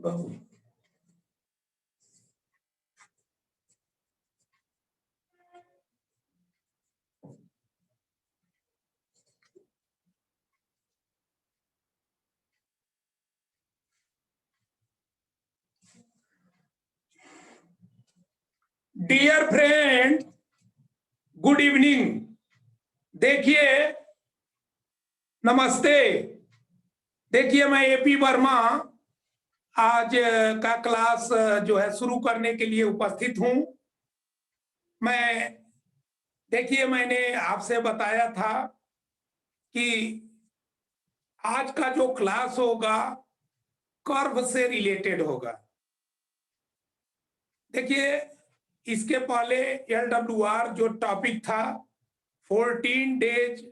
बहू dear friend, good evening. देखिए, नमस्ते। देखिए, मैं एपी वर्मा आज का क्लास जो है शुरू करने के लिए उपस्थित हूं। मैं देखिए, मैंने आपसे बताया था कि आज का जो क्लास होगा कर्व से रिलेटेड होगा। देखिए, इसके पहले एलडब्ल्यूआर जो टॉपिक था 14 डेज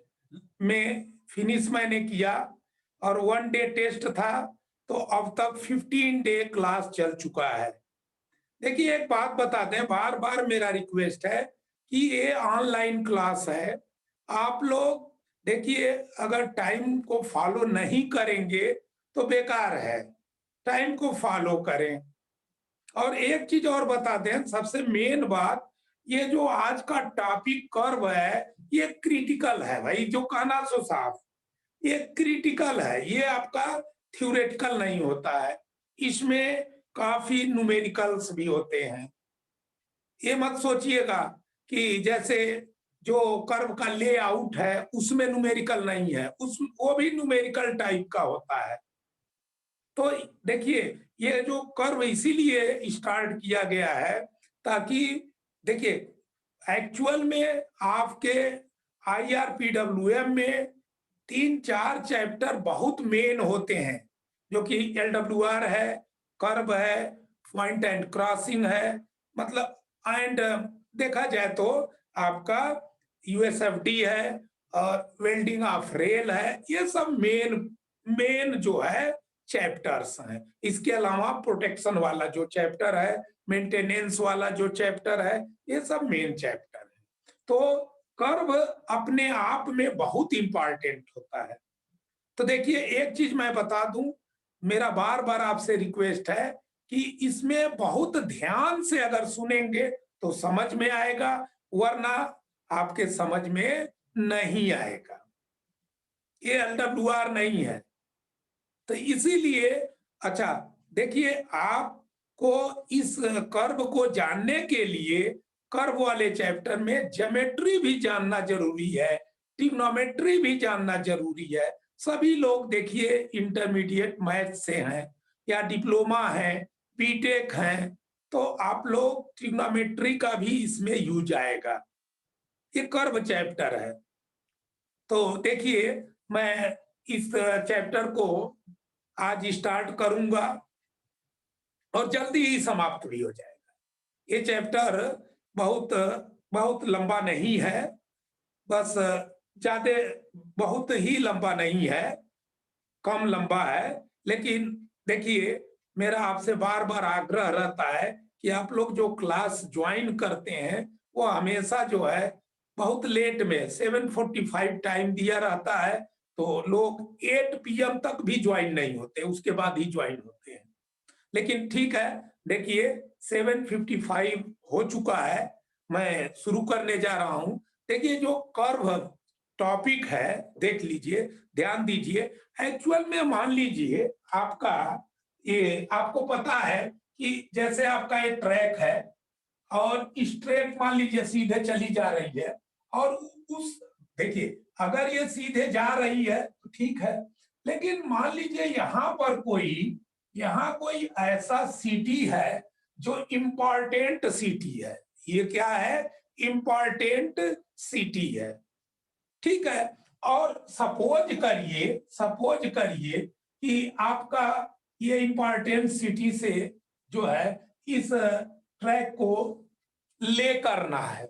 में फिनिश मैंने किया और 1 डे टेस्ट था, तो अब तक 15 डे क्लास चल चुका है। देखिए, एक बात बता दें, बार बार मेरा रिक्वेस्ट है कि ये ऑनलाइन क्लास है। आप लोग देखिए, अगर टाइम को फॉलो नहीं करेंगे तो बेकार है। टाइम को फॉलो करें। और एक चीज और बता दें, सबसे मेन बात, ये जो आज का टॉपिक कर्व है ये क्रिटिकल है भाई, जो कहना सो साफ, ये क्रिटिकल है। ये आपका थ्योरेटिकल नहीं होता है, इसमें काफी न्यूमेरिकल्स भी होते हैं। ये मत सोचिएगा कि जैसे जो कर्व का लेआउट है उसमें न्यूमेरिकल नहीं है, उस वो भी न्यूमेरिकल टाइप का होता है। तो देखिए, ये जो कर्व इसीलिए स्टार्ट किया गया है ताकि देखिए, एक्चुअल में आपके आईआरपीडब्ल्यूएम में 3-4 चैप्टर बहुत मेन होते हैं, जो कि एलडब्ल्यूआर है, कर्व है, पॉइंट एंड क्रॉसिंग है, मतलब एंड देखा जाए तो आपका यूएसएफडी है और वेल्डिंग ऑफ रेल है। ये सब मेन मेन जो है चैप्टर्स हैं। इसके अलावा प्रोटेक्शन वाला जो चैप्टर है, मेंटेनेंस वाला जो चैप्टर है, ये सब मेन चैप्टर है। तो कर्व अपने आप में बहुत इंपॉर्टेंट होता है। तो देखिए, एक चीज मैं बता दूं, मेरा बार बार आपसे रिक्वेस्ट है कि इसमें बहुत ध्यान से अगर सुनेंगे तो समझ में आएगा, वरना आपके समझ में नहीं आएगा। ये एलडब्ल्यूआर नहीं है। तो इसीलिए अच्छा, देखिए, आपको इस कर्व को जानने के लिए कर्व वाले चैप्टर में ज्योमेट्री भी जानना जरूरी है, ट्रिग्नोमेट्री भी जानना जरूरी है। सभी लोग देखिए इंटरमीडिएट मैथ से हैं या डिप्लोमा है, बीटेक हैं, तो आप लोग ट्रिग्नोमेट्री का भी इसमें यूज आएगा। ये कर्व चैप्टर है। तो देखिए, मैं इस चैप्टर को आज स्टार्ट करूंगा और जल्दी ही समाप्त भी हो जाएगा। ये चैप्टर बहुत बहुत लंबा नहीं है, बस ज्यादा बहुत ही लंबा नहीं है, कम लंबा है। लेकिन देखिए, मेरा आपसे बार बार आग्रह रहता है कि आप लोग जो क्लास ज्वाइन करते हैं वो हमेशा जो है बहुत लेट में 7:45 टाइम दिया रहता है, तो लोग 8 PM तक भी ज्वाइन नहीं होते, उसके बाद ही ज्वाइन होते हैं। लेकिन ठीक है, देखिए 7:55 हो चुका है, मैं शुरू करने जा रहा हूं। देखिए, जो कर्व टॉपिक है, देख लीजिए, ध्यान दीजिए। एक्चुअल में मान लीजिए आपका, ये आपको पता है कि जैसे आपका ये ट्रैक है और इस ट्रैक मान लीजिए सीधे चली जा रही है, और उस देखिए, अगर ये सीधे जा रही है तो ठीक है, लेकिन मान लीजिए यहाँ कोई ऐसा सिटी है जो इंपॉर्टेंट सिटी है। ये क्या है? इंपॉर्टेंट सिटी है, ठीक है। और सपोज करिए कि आपका ये इंपॉर्टेंट सिटी से जो है इस ट्रैक को ले करना है,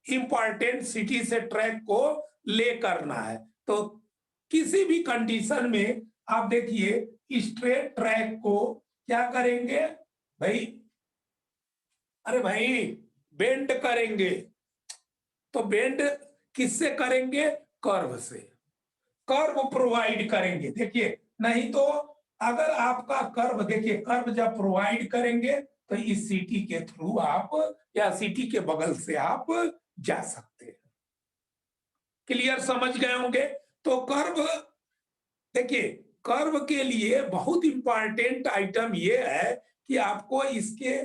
इंपॉर्टेंट सिटी से ट्रैक को ले करना है, तो किसी भी कंडीशन में आप देखिए स्ट्रेट ट्रैक को क्या करेंगे भाई? अरे भाई, बेंड करेंगे। तो बेंड किससे करेंगे? कर्व से। कर्व प्रोवाइड करेंगे। देखिए, नहीं तो अगर आपका कर्व, देखिए कर्व जब प्रोवाइड करेंगे तो इस सिटी के थ्रू आप या सिटी के बगल से आप जा सकते हैं। क्लियर, समझ गए होंगे। तो कर्व, देखिए कर्व के लिए बहुत इंपॉर्टेंट आइटम ये है कि आपको इसके,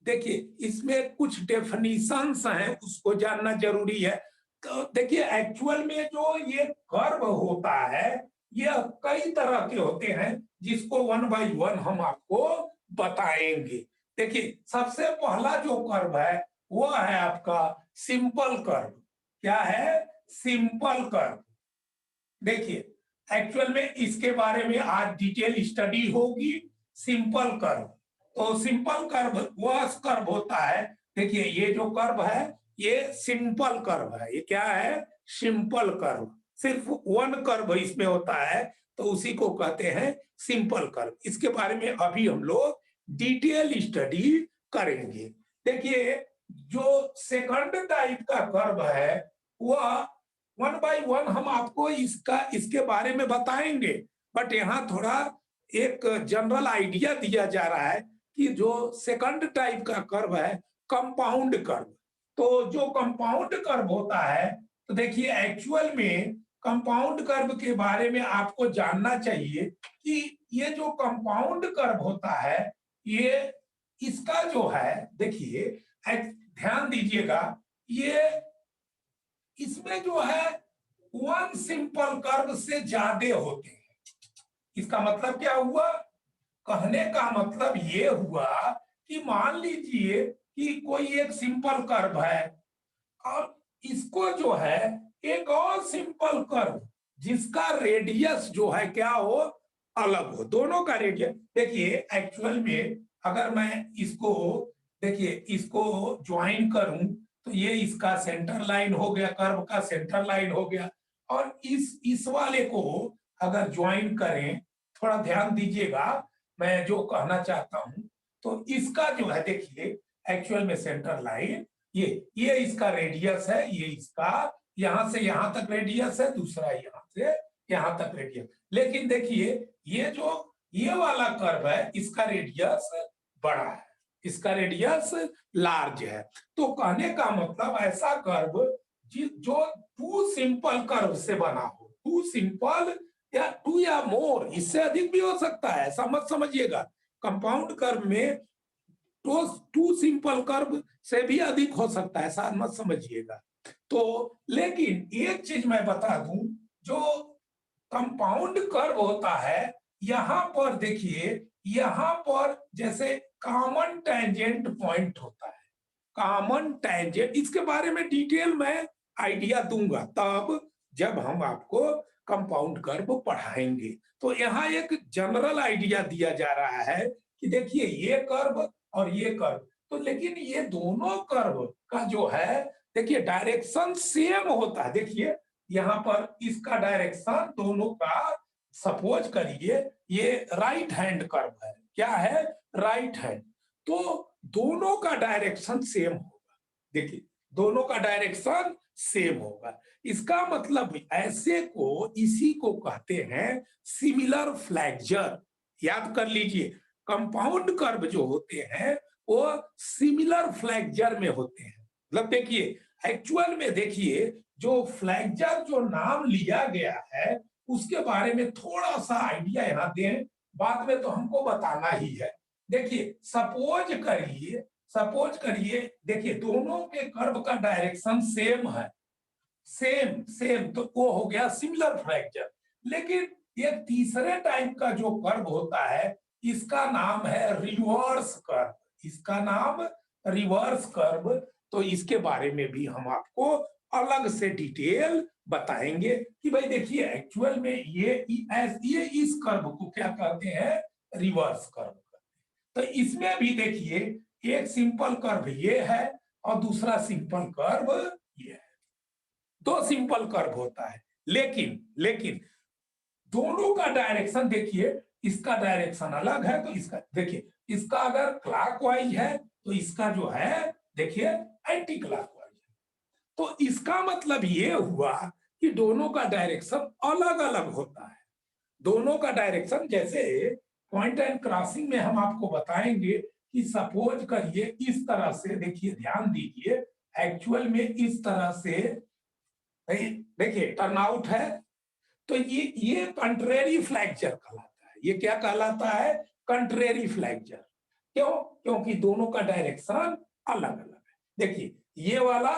देखिए इसमें कुछ डेफिनेशंस हैं, उसको जानना जरूरी है। तो देखिए एक्चुअल में जो ये कर्व होता है ये कई तरह के होते हैं, जिसको वन बाय वन हम आपको बताएंगे। देखिए सबसे पहला जो कर्व है वो है आपका सिंपल कर्व। क्या है? Simple curve. देखिए एक्चुअल में इसके बारे में आज डिटेल स्टडी होगी। सिंपल कर्व, तो सिंपल कर्व वह कर्व होता है, देखिए ये जो कर्व है ये सिंपल कर्व है। ये क्या है? Simple curve. सिर्फ वन कर्व इसमें होता है, तो उसी को कहते हैं सिंपल कर्व। इसके बारे में अभी हम लोग डिटेल स्टडी करेंगे। देखिए जो सेकंड टाइप का कर्व है वह वन बाय वन हम आपको इसके बारे में बताएंगे। बट यहाँ थोड़ा एक जनरल आइडिया दिया जा रहा है कि जो सेकंड टाइप का कर्व है कंपाउंड कर्व। तो जो कंपाउंड कर्व होता है, तो देखिए एक्चुअल में कंपाउंड कर्व के बारे में आपको जानना चाहिए कि ये जो कंपाउंड कर्व होता है ये, इसका जो है देखिए ध्यान दीजिएगा, ये इसमें जो है वन सिंपल कर्व से ज्यादा होते हैं। इसका मतलब क्या हुआ? कहने का मतलब ये हुआ कि मान लीजिए कि कोई एक सिंपल कर्व है और इसको जो है एक और सिंपल कर्व जिसका रेडियस जो है क्या हो, अलग हो। दोनों का रेडियस, देखिए एक्चुअल में अगर मैं इसको, देखिए इसको ज्वाइन करूं तो ये इसका सेंटर लाइन हो गया, कर्व का सेंटर लाइन हो गया। और इस वाले को अगर ज्वाइन करें, थोड़ा ध्यान दीजिएगा मैं जो कहना चाहता हूं, तो इसका जो है देखिए एक्चुअल में सेंटर लाइन ये इसका रेडियस है, ये इसका यहां से यहां तक रेडियस है, दूसरा यहां से यहां तक रेडियस। लेकिन देखिए ये जो ये वाला कर्व है इसका रेडियस बड़ा है, इसका रेडियस लार्ज है। तो कहने का मतलब ऐसा कर्व जो टू सिंपल कर्व से बना हो, टू सिंपल या टू या मोर, इससे अधिक भी हो सकता है, ऐसा मत समझिएगा। कंपाउंड कर्व में तो टू सिंपल कर्व से भी अधिक हो सकता है, ऐसा मत समझिएगा। तो लेकिन एक चीज मैं बता दूं, जो कंपाउंड कर्व होता है यहां पर देखिए, यहां पर जैसे कॉमन टेंजेंट पॉइंट होता है, कॉमन टेंजेंट, इसके बारे में डिटेल में आइडिया दूंगा तब जब हम आपको कंपाउंड कर्व पढ़ाएंगे। तो यहाँ एक जनरल आइडिया दिया जा रहा है कि देखिए ये कर्व और ये कर्व, तो लेकिन ये दोनों कर्व का जो है देखिए डायरेक्शन सेम होता है। देखिए यहाँ पर इसका डायरेक्शन दोनों का, सपोज करिए ये राइट हैंड कर्व है, क्या है? Right hand. तो दोनों का डायरेक्शन सेम होगा। देखिए दोनों का डायरेक्शन सेम होगा, इसका मतलब ऐसे को, इसी को कहते हैं सिमिलर फ्लैक्चर। याद कर लीजिए, कंपाउंड कर्व जो होते हैं वो सिमिलर फ्लैक्चर में होते हैं। मतलब देखिए एक्चुअल में देखिए जो फ्लैक्चर जो नाम लिया गया है उसके बारे में थोड़ा सा आइडिया यहाँ दें, बाद में तो हमको बताना ही है। देखिए सपोज करिए देखिए दोनों के कर्व का डायरेक्शन सेम है, सेम सेम, तो वो हो गया सिमिलर फ्रैक्चर। लेकिन ये तीसरे टाइप का जो कर्व होता है इसका नाम है रिवर्स कर्व, इसका नाम रिवर्स कर्व। तो इसके बारे में भी हम आपको अलग से डिटेल बताएंगे कि भाई देखिए एक्चुअल में ये इस कर्व को क्या कहते हैं? Reverse curve. तो इसमें भी देखिए एक सिंपल कर्व ये है और दूसरा सिंपल कर्व ये है, दो सिंपल कर्व होता है। लेकिन दोनों का डायरेक्शन देखिए, इसका डायरेक्शन अलग है तो इसका देखिए, इसका अगर क्लॉकवाइज है तो इसका जो है देखिए एंटी क्लॉकवाइज है। तो इसका मतलब ये हुआ कि दोनों का डायरेक्शन अलग अलग होता है। दोनों का डायरेक्शन, जैसे पॉइंट एंड क्रॉसिंग में हम आपको बताएंगे कि सपोज करिए इस तरह से, देखिए ध्यान दीजिए, एक्चुअल में इस तरह से देखिए टर्नआउट है, तो ये कंट्रेरी फ्लैक्चर कहलाता है। ये क्या कहलाता है? Contrary flexure. क्यों? क्योंकि दोनों का डायरेक्शन अलग अलग है। देखिए ये वाला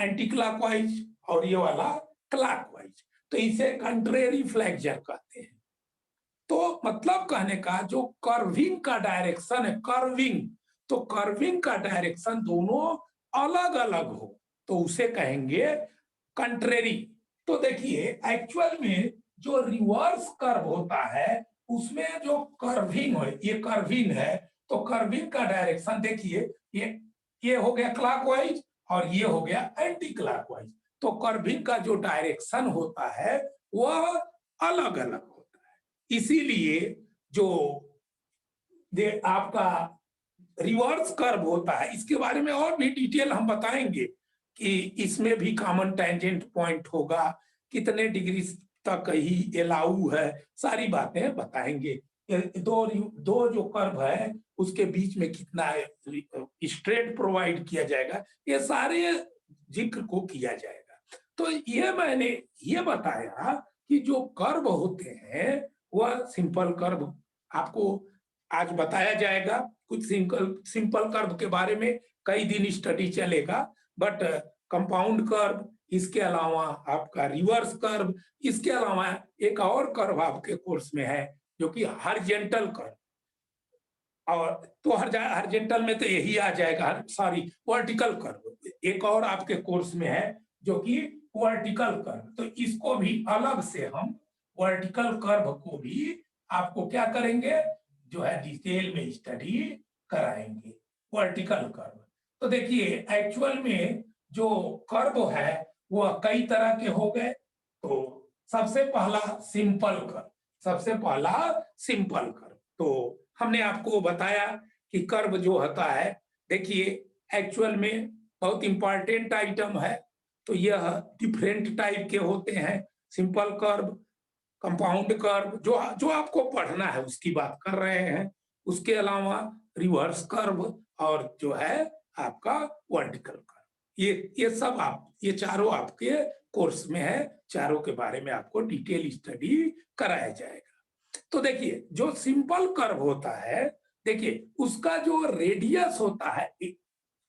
एंटी क्लॉकवाइज और ये वाला क्लॉकवाइज, तो इसे कंट्रेरी फ्लैक्चर कहते हैं। तो मतलब कहने का जो कर्विंग का डायरेक्शन है, कर्विंग, तो कर्विंग का डायरेक्शन दोनों अलग अलग हो तो उसे कहेंगे कंट्रेरी। तो देखिए एक्चुअल में जो रिवर्स कर्व होता है उसमें जो कर्विंग है, ये कर्विंग है, तो कर्विंग का डायरेक्शन देखिए ये हो गया क्लॉकवाइज और ये हो गया एंटी क्लॉकवाइज। तो कर्विंग का जो डायरेक्शन होता है वह अलग अलग होता है। इसीलिए जो आपका रिवर्स कर्व होता है, इसके बारे में और भी डिटेल हम बताएंगे कि इसमें भी कॉमन टेंजेंट पॉइंट होगा, कितने डिग्री तक ही अलाउ है, सारी बातें बताएंगे। दो जो कर्व है उसके बीच में कितना स्ट्रेट प्रोवाइड किया जाएगा, ये सारे जिक्र को किया जाएगा। तो ये मैंने ये बताया कि जो कर्व होते हैं वह सिंपल कर्व आपको आज बताया जाएगा। कुछ सिंपल कर्व के बारे में कई दिन स्टडी चलेगा, बट कंपाउंड कर्व, इसके अलावा आपका रिवर्स कर्व, इसके अलावा एक और कर्व आपके कोर्स में है जो कि हॉरिजॉन्टल कर्व, और तो हॉरिजॉन्टल में तो यही आ जाएगा, सॉरी वर्टिकल कर्व एक और आपके कोर्स में है जो कि वर्टिकल कर्व। तो इसको भी अलग से हम वर्टिकल कर्व को भी आपको क्या करेंगे, जो है डिटेल में स्टडी कराएंगे वर्टिकल कर्व। तो देखिए एक्चुअल में जो कर्व है वह कई तरह के हो गए। तो सबसे पहला सिंपल कर्व, सबसे पहला सिंपल कर्व। तो हमने आपको बताया कि कर्व जो होता है, देखिए एक्चुअल में बहुत इंपॉर्टेंट आइटम है। तो यह डिफरेंट टाइप के होते हैं, सिंपल कर्व, कंपाउंड कर्व, जो जो आपको पढ़ना है उसकी बात कर रहे हैं। उसके अलावा रिवर्स कर्व और जो है आपका वर्टिकल कर्व, ये सब ये चारों आपके कोर्स में है, चारों के बारे में आपको डिटेल स्टडी कराया जाएगा। तो देखिए जो सिंपल कर्व होता है, देखिए उसका जो रेडियस होता है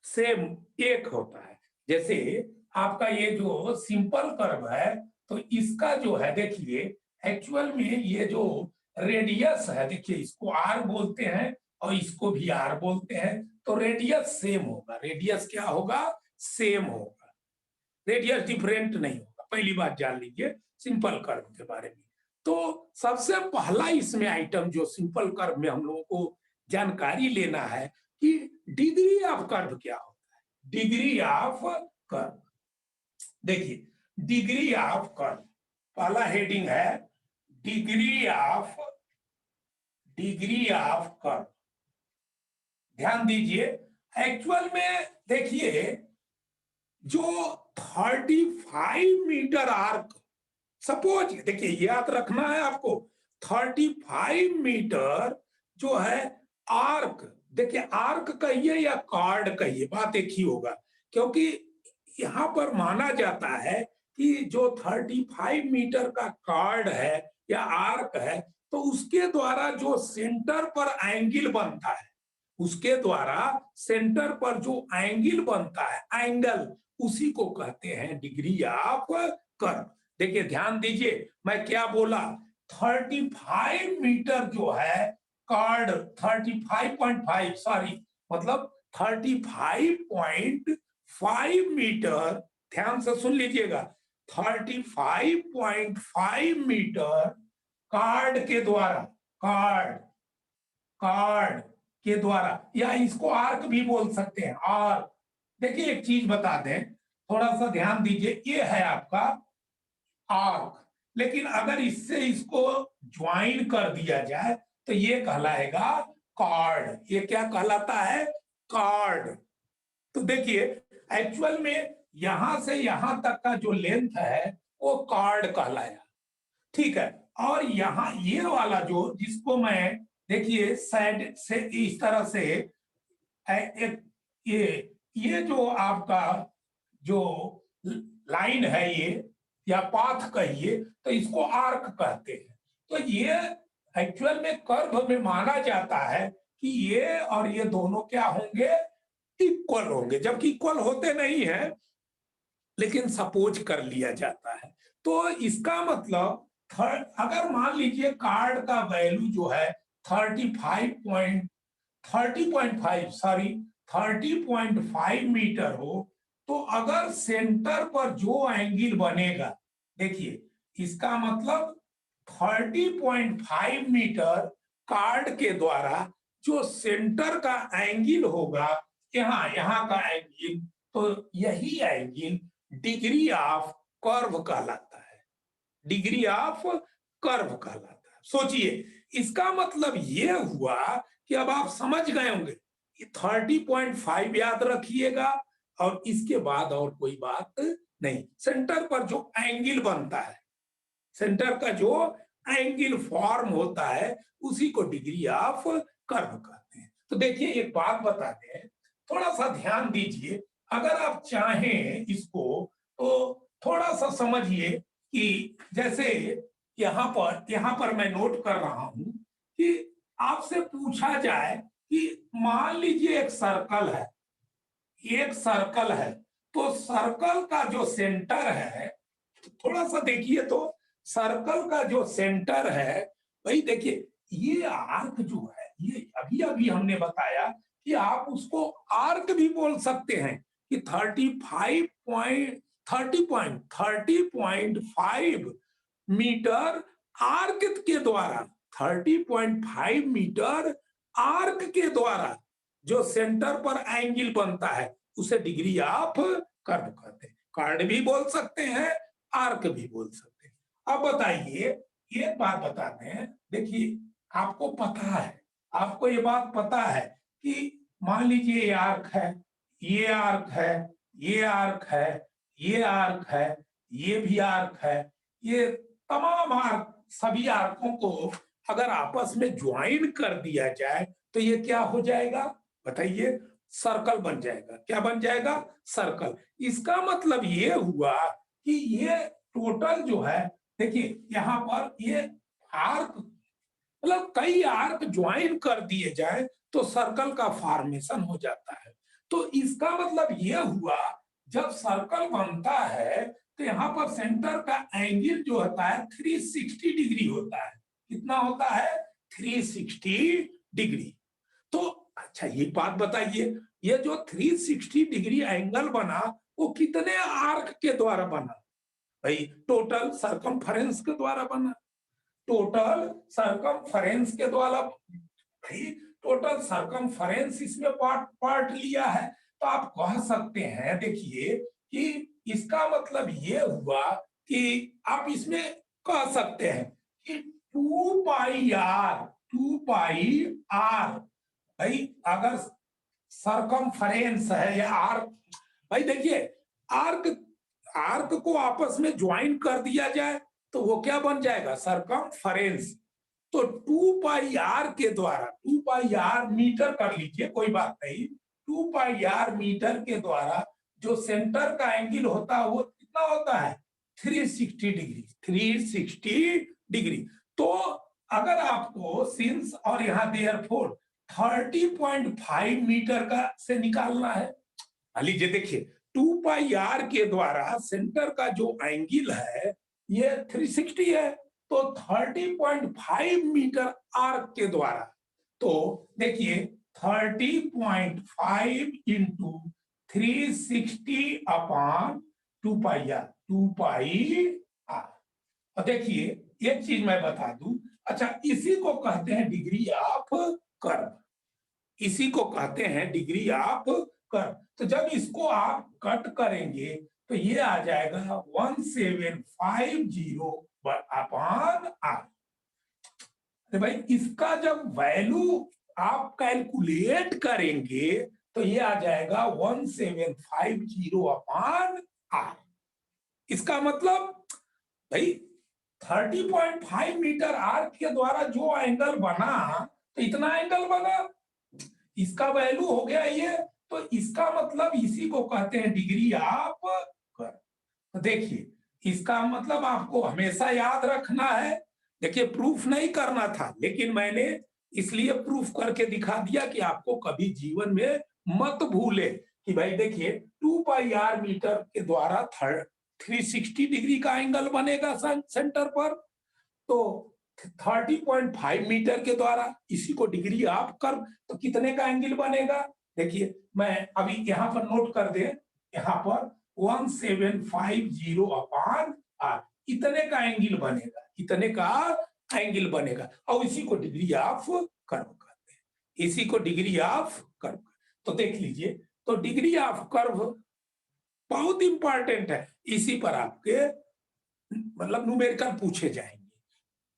सेम एक होता है। जैसे आपका ये जो सिंपल कर्व है, तो इसका जो है देखिए एक्चुअल में ये जो रेडियस है, देखिए इसको आर बोलते हैं और इसको भी आर बोलते हैं। तो रेडियस सेम होगा, रेडियस क्या होगा, सेम होगा, रेडियस डिफरेंट नहीं होगा। पहली बात जान लीजिए सिंपल कर्व के बारे में। तो सबसे पहला इसमें आइटम जो सिंपल कर्व में हम लोगों को जानकारी लेना है कि डिग्री ऑफ कर्व क्या होता है। डिग्री ऑफ कर्व, देखिए डिग्री ऑफ कर्व, पहला हेडिंग है डिग्री ऑफ कर्व। ध्यान दीजिए एक्चुअल में देखिए जो 35 मीटर आर्क, सपोज देखिए याद रखना है आपको, 35 मीटर जो है आर्क, देखिए आर्क कहिए या कार्ड कहिए बात एक ही होगा, क्योंकि यहां पर माना जाता है कि जो 35 मीटर का कार्ड है या आर्क है, तो उसके द्वारा जो सेंटर पर एंगल बनता है, उसके द्वारा सेंटर पर जो एंगल बनता है, एंगल, उसी को कहते हैं डिग्री ऑफ कर्व। देखिए ध्यान दीजिए मैं क्या बोला, 35 मीटर जो है कार्ड, 35.5 सॉरी, मतलब 35.5 मीटर, ध्यान से सुन लीजिएगा, 35.5 मीटर कार्ड के द्वारा, कार्ड के द्वारा, या इसको आर्क भी बोल सकते हैं, आर्क। देखिए एक चीज बता दें, थोड़ा सा ध्यान दीजिए, ये है आपका आर्क, लेकिन अगर इससे इसको ज्वाइन कर दिया जाए तो ये कहलाएगा कार्ड। ये क्या कहलाता है, कार्ड। तो देखिए एक्चुअल में यहां से यहां तक का जो लेंथ है वो कार्ड कहलाया, ठीक है। और यहाँ ये वाला जो जिसको मैं देखिए साइड से इस तरह से एक ये जो आपका जो लाइन है ये या पाथ कहिए तो इसको आर्क कहते हैं। तो ये एक्चुअल में कर्व में माना जाता है कि ये और ये दोनों क्या होंगे, इक्वल होंगे, जबकि इक्वल होते नहीं है लेकिन सपोज कर लिया जाता है। तो इसका मतलब अगर मान लीजिए कार्ड का वैल्यू जो है 30.5 मीटर हो, तो अगर सेंटर पर जो एंगल बनेगा, देखिए इसका मतलब 30.5 मीटर कार्ड के द्वारा जो सेंटर का एंगल होगा, यहाँ का एंगल, तो यही एंगल डिग्री ऑफ कर्व कहलाता है, डिग्री ऑफ कर्व कहलाता है। सोचिए, इसका मतलब ये हुआ कि अब आप समझ गए होंगे, 30.5 याद रखिएगा और इसके बाद और कोई बात नहीं। सेंटर पर जो एंगल बनता है, सेंटर का जो एंगल फॉर्म होता है, उसी को डिग्री ऑफ कर्व कहते हैं। तो देखिए एक बात बताते हैं, थोड़ा सा ध्यान दीजिए, अगर आप चाहें इसको तो थोड़ा सा समझिए कि जैसे यहाँ पर मैं नोट कर रहा हूं कि आपसे पूछा जाए कि मान लीजिए एक सर्कल है, एक सर्कल है, तो सर्कल का जो सेंटर है, थोड़ा सा देखिए, तो सर्कल का जो सेंटर है, भाई देखिए ये आर्क जो है, ये अभी अभी हमने बताया कि आप उसको आर्क भी बोल सकते हैं कि 30.5 मीटर आर्क के द्वारा, 30.5 मीटर आर्क के द्वारा जो सेंटर पर एंगल बनता है, उसे डिग्री ऑफ कर्व कहते हैं। कार्ड भी बोल सकते हैं, आर्क भी बोल सकते हैं। अब बताइए, एक बात बताते हैं, देखिए आपको पता है, आपको ये बात पता है कि मान लीजिए ये आर्क है, ये आर्क है, ये आर्क है, ये आर्क है, ये भी आर्क है, ये तमाम आर्क, सभी आर्कों को अगर आपस में ज्वाइन कर दिया जाए तो ये क्या हो जाएगा, बताइए, सर्कल बन जाएगा। क्या बन जाएगा? सर्कल। इसका मतलब ये हुआ कि ये टोटल जो है, देखिए यहाँ पर ये आर्क, मतलब कई आर्क ज्वाइन कर दिए जाए तो सर्कल का फॉर्मेशन हो जाता है। तो इसका मतलब यह हुआ, जब सर्कल बनता है तो यहाँ पर सेंटर का एंगल जो होता है 360 डिग्री होता है। कितना होता है? 360 डिग्री। तो अच्छा ये बात बताइए, ये जो 360 डिग्री एंगल बना, वो कितने आर्क के द्वारा बना? भाई टोटल सरकमफेरेंस के द्वारा बना, टोटल सरकमफेरेंस के द्वारा। भाई टोटल सरकमफेरेंस इसमें पार्ट पार्ट लिया है, तो आप कह सकते हैं, देखिए कि इसका मतलब ये हुआ कि आप इसमें कह सकते हैं कि 2 पाई आर, 2 पाई आर, भाई अगर सरकमफेरेंस है या आर्क, भाई देखिए आर्क, आर्क को आपस में ज्वाइन कर दिया जाए तो वो क्या बन जाएगा? सरकमफेरेंस। तो 2 पाई आर के द्वारा, 2 पाई आर मीटर कर लीजिए, कोई बात नहीं, 2 पाई आर मीटर के द्वारा जो सेंटर का एंगल होता है वो कितना होता है? 360 डिग्री, 360 डिग्री। तो अगर आपको सिंस और यहाँ देयरफॉर 30.5 मीटर का से निकालना है, लीजिए देखिए 2 पाई आर के द्वारा सेंटर का जो एंगल है ये 360 है, तो 30.5 मीटर आर्क के द्वारा, तो देखिए 30.5 into 360 upon 2 pi r, 2 pi r. और देखिए एक चीज मैं बता दूं, अच्छा इसी को कहते हैं डिग्री ऑफ कर्व, इसी को कहते हैं डिग्री ऑफ कर्व। तो जब इसको आप कट करेंगे तो ये आ जाएगा 1750 अपॉन आर। तो भाई इसका जब वैल्यू आप कैलकुलेट करेंगे तो ये आ जाएगा 1750 अपॉन आर। इसका मतलब भाई 30.5 मीटर आर्क के द्वारा जो एंगल बना तो इतना एंगल बना, इसका वैल्यू हो गया ये, तो इसका मतलब इसी को कहते हैं डिग्री ऑफ कर्व। तो देखिए इसका मतलब आपको हमेशा याद रखना है। देखिए प्रूफ नहीं करना था, लेकिन मैंने इसलिए प्रूफ करके दिखा दिया कि आपको कभी जीवन में मत भूले कि भाई देखिए 2 पाई r मीटर के द्वारा 360 डिग्री का एंगल बनेगा सेंटर पर, तो 30.5 मीटर के द्वारा इसी को डिग्री ऑफ कर्व, तो कितने का एंगल बनेगा? देखिए मैं अभी यहां पर नोट कर दे, यहां पर 1750 अपान r, इतने का एंगल बनेगा, इतने का एंगल बनेगा, और इसी को डिग्री ऑफ कर्व कहते हैं, इसी को डिग्री ऑफ कर्व। तो देख लीजिए, तो डिग्री ऑफ कर्व बहुत इंपॉर्टेंट है, इसी पर आपके मतलब न्यूमेरिकल पूछे जाएंगे।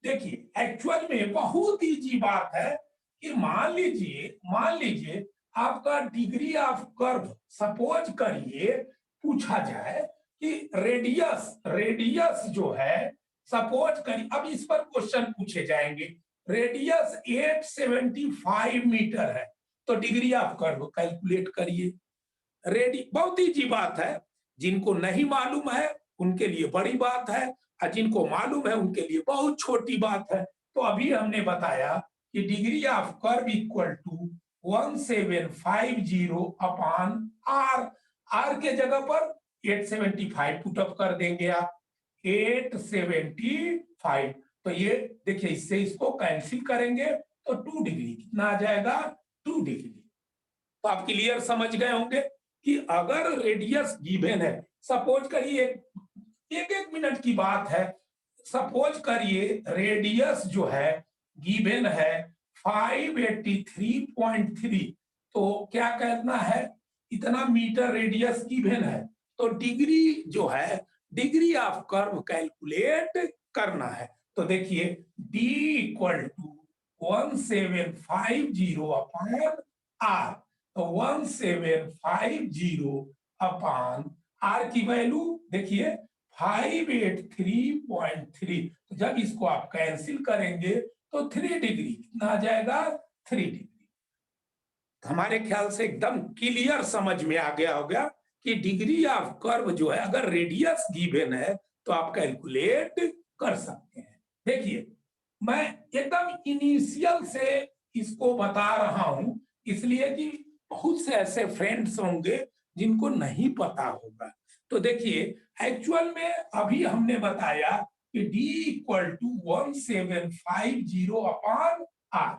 देखिए एक्चुअल में बहुत इजी बात है कि मान लीजिए आपका डिग्री ऑफ कर्व, सपोज करिए पूछा जाए कि रेडियस जो है, सपोज करिए, अब इस पर क्वेश्चन पूछे जाएंगे, रेडियस 875 मीटर है, तो डिग्री ऑफ कर्व कैलकुलेट करिए। बहुत इजी बात है, जिनको नहीं मालूम है उनके लिए बड़ी बात है, और जिनको मालूम है उनके लिए बहुत छोटी बात है। तो अभी हमने बताया कि degree of curve equal to 1750 upon r, r के जगह पर 875 पुटअप कर देंगे आप, 875, तो ये देखिए इससे इसको कैंसिल करेंगे तो 2 डिग्री कितना आ जाएगा, 2 डिग्री। तो आप क्लियर समझ गए होंगे कि अगर रेडियस गिवन है, सपोज करिए एक मिनट की बात है, सपोज करिए रेडियस जो है गिवन है 583.3, तो क्या करना है, इतना मीटर रेडियस गिवन है, तो डिग्री जो है, डिग्री ऑफ कर्व कैलकुलेट करना है। तो देखिए d equal to 1750 upon r, तो 1750 अपान r की वैल्यू देखिए 583.3, तो जब इसको आप कैंसिल करेंगे तो 3 डिग्री कितना आ जाएगा, 3 डिग्री। हमारे ख्याल से एकदम क्लियर समझ में आ गया होगा कि डिग्री ऑफ कर्व जो है, अगर रेडियस गिवन है तो आप कैलकुलेट कर सकते हैं। देखिए मैं एकदम इनिशियल से इसको बता रहा हूं, इसलिए कि बहुत से ऐसे फ्रेंड्स होंगे जिनको नहीं पता होगा। तो देखिए एक्चुअल में अभी हमने बताया कि d equal to 1750 upon r।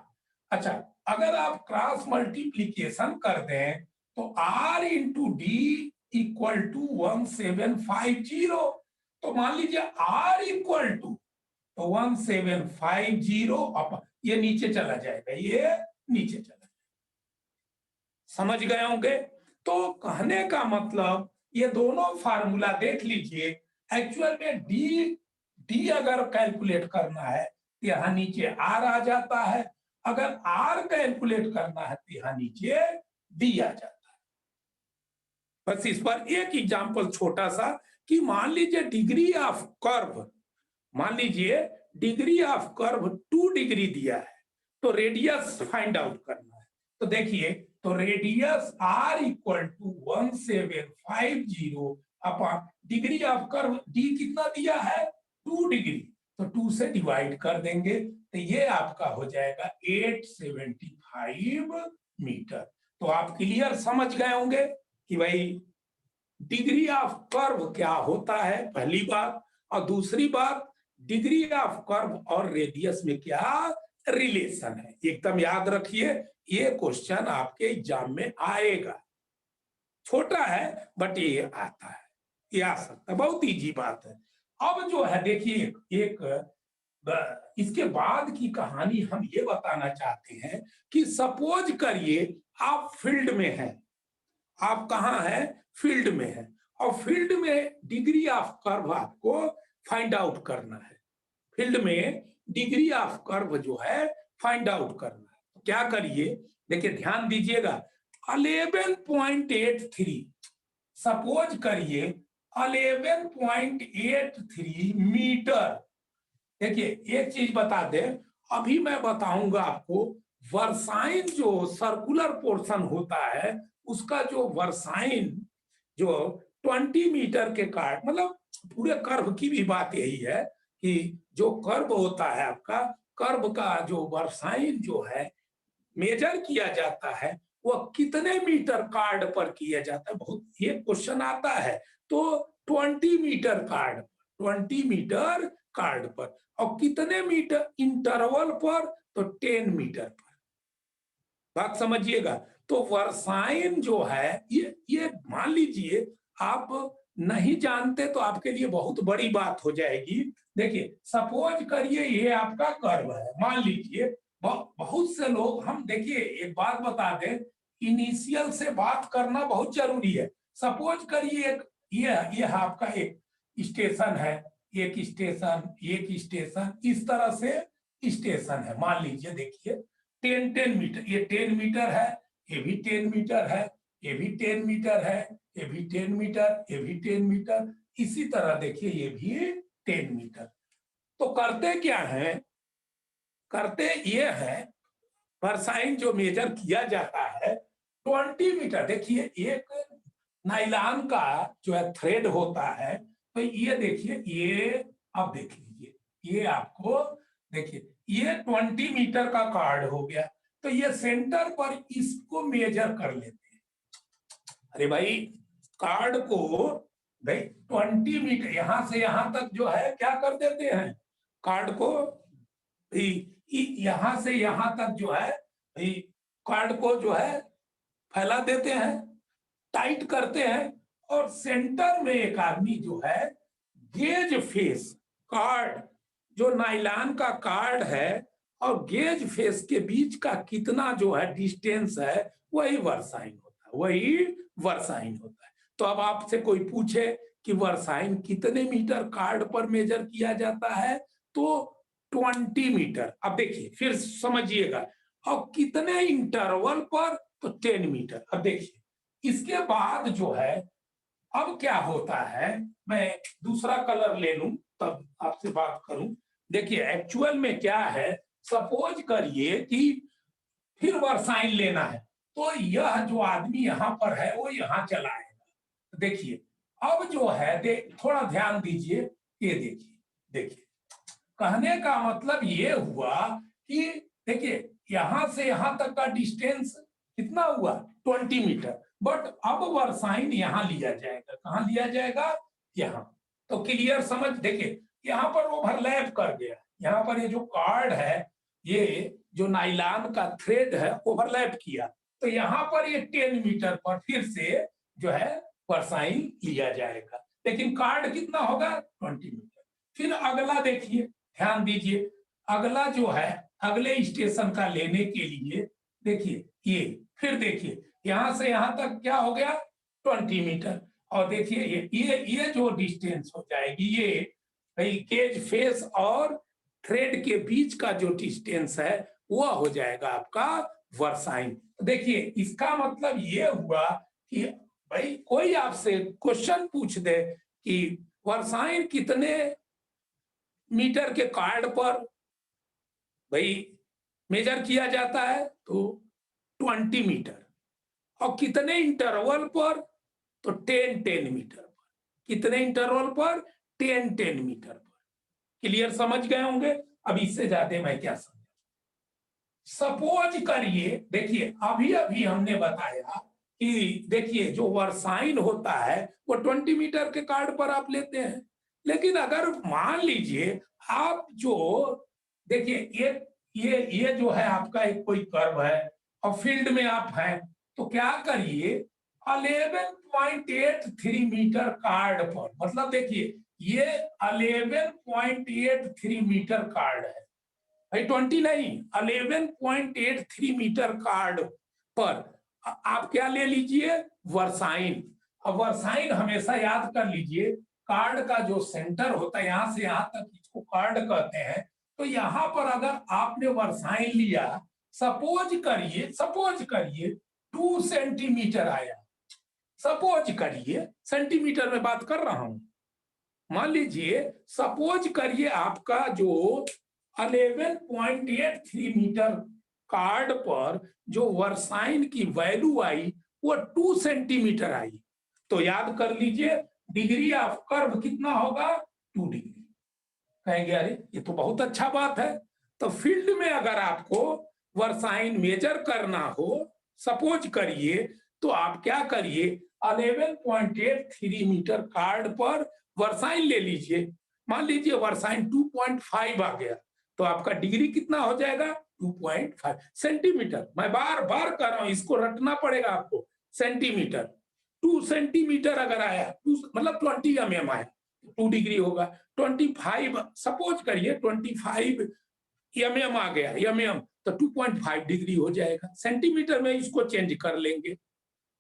अच्छा, अगर आप क्रॉस मल्टीप्लीकेशन कर दें तो r into D equal to 1750, तो मान लीजिए r इक्वल टू, तो 1750 अपान, ये नीचे चला जाएगा, ये नीचे चला जाएगा, समझ गए होंगे। तो कहने का मतलब ये दोनों फार्मूला देख लीजिए, एक्चुअल में डी अगर कैलकुलेट करना है तो यहाँ नीचे आर आ जाता है, अगर आर कैलकुलेट करना है तो यहाँ नीचे डी आ जाता है। बस इस पर एक एग्जांपल छोटा सा कि मान लीजिए डिग्री ऑफ कर्व, मान लीजिए डिग्री ऑफ कर्व 2 डिग्री दिया है, तो रेडियस फाइंड आउट करना है। तो देखिए, तो radius r equal to 1750 upon degree of curve d कितना दिया है, 2 डिग्री, तो 2 से डिवाइड कर देंगे, तो ये आपका हो जाएगा 875 मीटर। तो आप क्लियर समझ गए होंगे कि भाई डिग्री ऑफ कर्व क्या होता है, पहली बात, और दूसरी बात डिग्री ऑफ कर्व और रेडियस में क्या रिलेशन है। एकदम याद रखिए, ये क्वेश्चन आपके एग्जाम में आएगा, छोटा है बट ये आता है, ये आ सकता है, बहुत इजी बात है। अब जो है देखिए एक इसके बाद की कहानी हम ये बताना चाहते हैं कि सपोज करिए आप फील्ड में हैं, आप कहाँ हैं, फील्ड में है, और फील्ड में डिग्री ऑफ कर्व आपको फाइंड आउट करना है, फील्ड में डिग्री ऑफ कर्व जो है फाइंड आउट करना है। तो क्या करिए, देखिए ध्यान दीजिएगा, 11.83, सपोज करिए 11.83 मीटर। देखिए एक चीज बता दें, अभी मैं बताऊंगा आपको वर्साइन जो सर्कुलर पोर्शन होता है उसका जो वर्साइन जो 20 मीटर के कार्ड, मतलब पूरे कर्व की भी बात यही है कि जो कर्व होता है आपका, कर्व का जो वर्साइन जो है मेजर किया जाता है वह कितने मीटर कार्ड पर किया जाता है। बहुत ये क्वेश्चन आता है। तो 20 मीटर कार्ड, 20 मीटर कार्ड पर, और कितने मीटर इंटरवल पर, तो 10 मीटर पर। बात समझिएगा। तो वर्साइन जो है ये मान लीजिए आप नहीं जानते तो आपके लिए बहुत बड़ी बात हो जाएगी। देखिए सपोज करिए ये आपका कर्व है, मान लीजिए बहुत से लोग, हम देखिए एक बात बता दें, इनिशियल से बात करना बहुत जरूरी है। सपोज करिए एक ये आपका एक स्टेशन है, एक स्टेशन, एक स्टेशन, इस तरह से स्टेशन है, मान लीजिए। देखिए 10 मीटर, ये 10 मीटर है, ये भी 10 मीटर है, ये भी 10 मीटर है, ये भी 10 मीटर, ये भी 10 मीटर, इसी तरह देखिए ये भी 10 मीटर। तो करते क्या है, करते ये है, वर्साइन जो मेजर किया जाता है 20 मीटर। देखिए एक नाइलॉन का जो है थ्रेड होता है, तो ये देखिए, ये आप देख लीजिए, ये आपको देखिए ये 20 मीटर का कार्ड हो गया। तो ये सेंटर पर इसको मेजर कर लेते हैं। अरे भाई कार्ड को भाई 20 मीटर यहां से यहां तक जो है क्या कर देते हैं, कार्ड को यहां से यहां तक जो है भाई कार्ड को जो है फैला देते हैं, टाइट करते हैं, और सेंटर में एक आदमी जो है गेज फेस कार्ड, जो नाइलॉन का कार्ड है और गेज फेस के बीच का कितना जो है डिस्टेंस है, वही वर्साइन होता है, वही वर्साइन होता है। तो अब आपसे कोई पूछे कि वर्साइन कितने मीटर कार्ड पर मेजर किया जाता है, तो 20 मीटर। अब देखिए फिर समझिएगा, और कितने इंटरवल पर, तो 10 मीटर। अब देखिए इसके बाद जो है अब क्या होता है, मैं दूसरा कलर ले लूं तब आपसे बात करूं। देखिए एक्चुअल में क्या है, सपोज करिए कि फिर वर्साइन लेना है, तो यह जो आदमी यहां पर है वो यहां चला आएगा। देखिए अब जो है थोड़ा ध्यान दीजिए, ये देखिए, देखिए कहने का मतलब ये हुआ कि देखिए यहां से यहां तक का डिस्टेंस कितना हुआ, 20 मीटर। बट अब वर्साइन यहां लिया जाएगा, कहां लिया जाएगा, यहां। तो क्लियर समझ, देखिए यहां पर ओवरलैप कर गया, यहां पर ये जो कार्ड है, ये जो नाइलॉन का थ्रेड है ओवरलैप किया, तो यहां पर ये 10 मीटर पर फिर से जो है वर्साइन लिया जाएगा। लेकिन कार्ड कितना होगा, 20 मीटर। फिर अगला देखिए, ध्यान दीजिए, अगला जो है अगले स्टेशन का लेने के लिए, देखिए ये फिर देखिए यहां से यहां तक क्या हो गया, 20 मीटर। और देखिए ये जो डिस्टेंस हो जाएगी, ये गेज फेस और थ्रेड के बीच का जो डिस्टेंस है वह हो जाएगा आपका वर्साइन। देखिए इसका मतलब ये हुआ कि भाई कोई आपसे क्वेश्चन पूछ दे कि वर्साइन कितने मीटर के कार्ड पर भाई मेजर किया जाता है, तो 20 मीटर, और कितने इंटरवल पर, तो 10 मीटर पर, कितने इंटरवल पर, 10 मीटर पर। क्लियर समझ गए होंगे। अब इससे ज्यादा मैं क्या समझ, सपोज करिए, देखिए अभी अभी हमने बताया कि देखिए जो वर्साइन होता है वो 20 मीटर के कार्ड पर आप लेते हैं। लेकिन अगर मान लीजिए आप जो देखिए ये जो है आपका एक कोई कर्व है और फील्ड में आप हैं, तो क्या करिए 11.83 मीटर कार्ड पर, मतलब देखिए ये 11.83 मीटर कार्ड है भाई, 20 नहीं, 11.83 मीटर कार्ड पर आप क्या ले लीजिए, वर्साइन। अब वर्साइन हमेशा याद कर लीजिए, कार्ड का जो सेंटर होता है यहां से यहां तक इसको कार्ड कहते हैं। तो यहां पर अगर आपने वर्साइन लिया, सपोज करिए 2 सेंटीमीटर आया, सपोज करिए, सेंटीमीटर में बात कर रहा हूं, मान लीजिए सपोज करिए आपका जो 11.83 मीटर कार्ड पर जो वर्साइन की वैल्यू आई वो 2 सेंटीमीटर आई। तो याद कर लीजिए डिग्री ऑफ कर्व कितना होगा, 2 डिग्री। कहेंगे अरे ये तो बहुत अच्छा बात है। तो फील्ड में अगर आपको वर्साइन मेजर करना हो, सपोज करिए, तो आप क्या करिए 11.83 मीटर कार्ड पर वर्साइन ले लीजिए। मान लीजिए वर्साइन 2.5 आ गया, तो आपका डिग्री कितना हो जाएगा, 2.5 सेंटीमीटर। मैं बार बार कर रहा हूं, इसको रटना पड़ेगा आपको। सेंटीमीटर 2 सेंटीमीटर अगर आया, मतलब 20 mm आया, 2 डिग्री होगा। 25 सपोज करिए 25 mm आ गया, mm तो 2.5 डिग्री हो जाएगा। सेंटीमीटर में इसको चेंज कर लेंगे।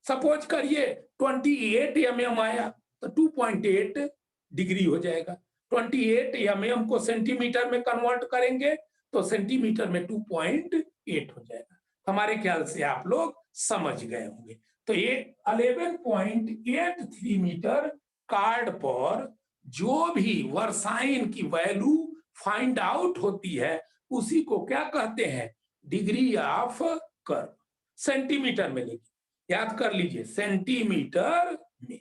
सपोज करिए 28 mm आया तो 2.8 डिग्री हो जाएगा। 28 mm को सेंटीमीटर में कन्वर्ट करेंगे तो सेंटीमीटर में 2.8 हो जाएगा। हमारे ख्याल से आप लोग समझ गए होंगे। तो ये 11.83 मीटर कार्ड पर जो भी वर्साइन की वैल्यू फाइंड आउट होती है उसी को क्या कहते हैं, डिग्री ऑफ कर्व। सेंटीमीटर में लेंगे, याद कर लीजिए सेंटीमीटर में।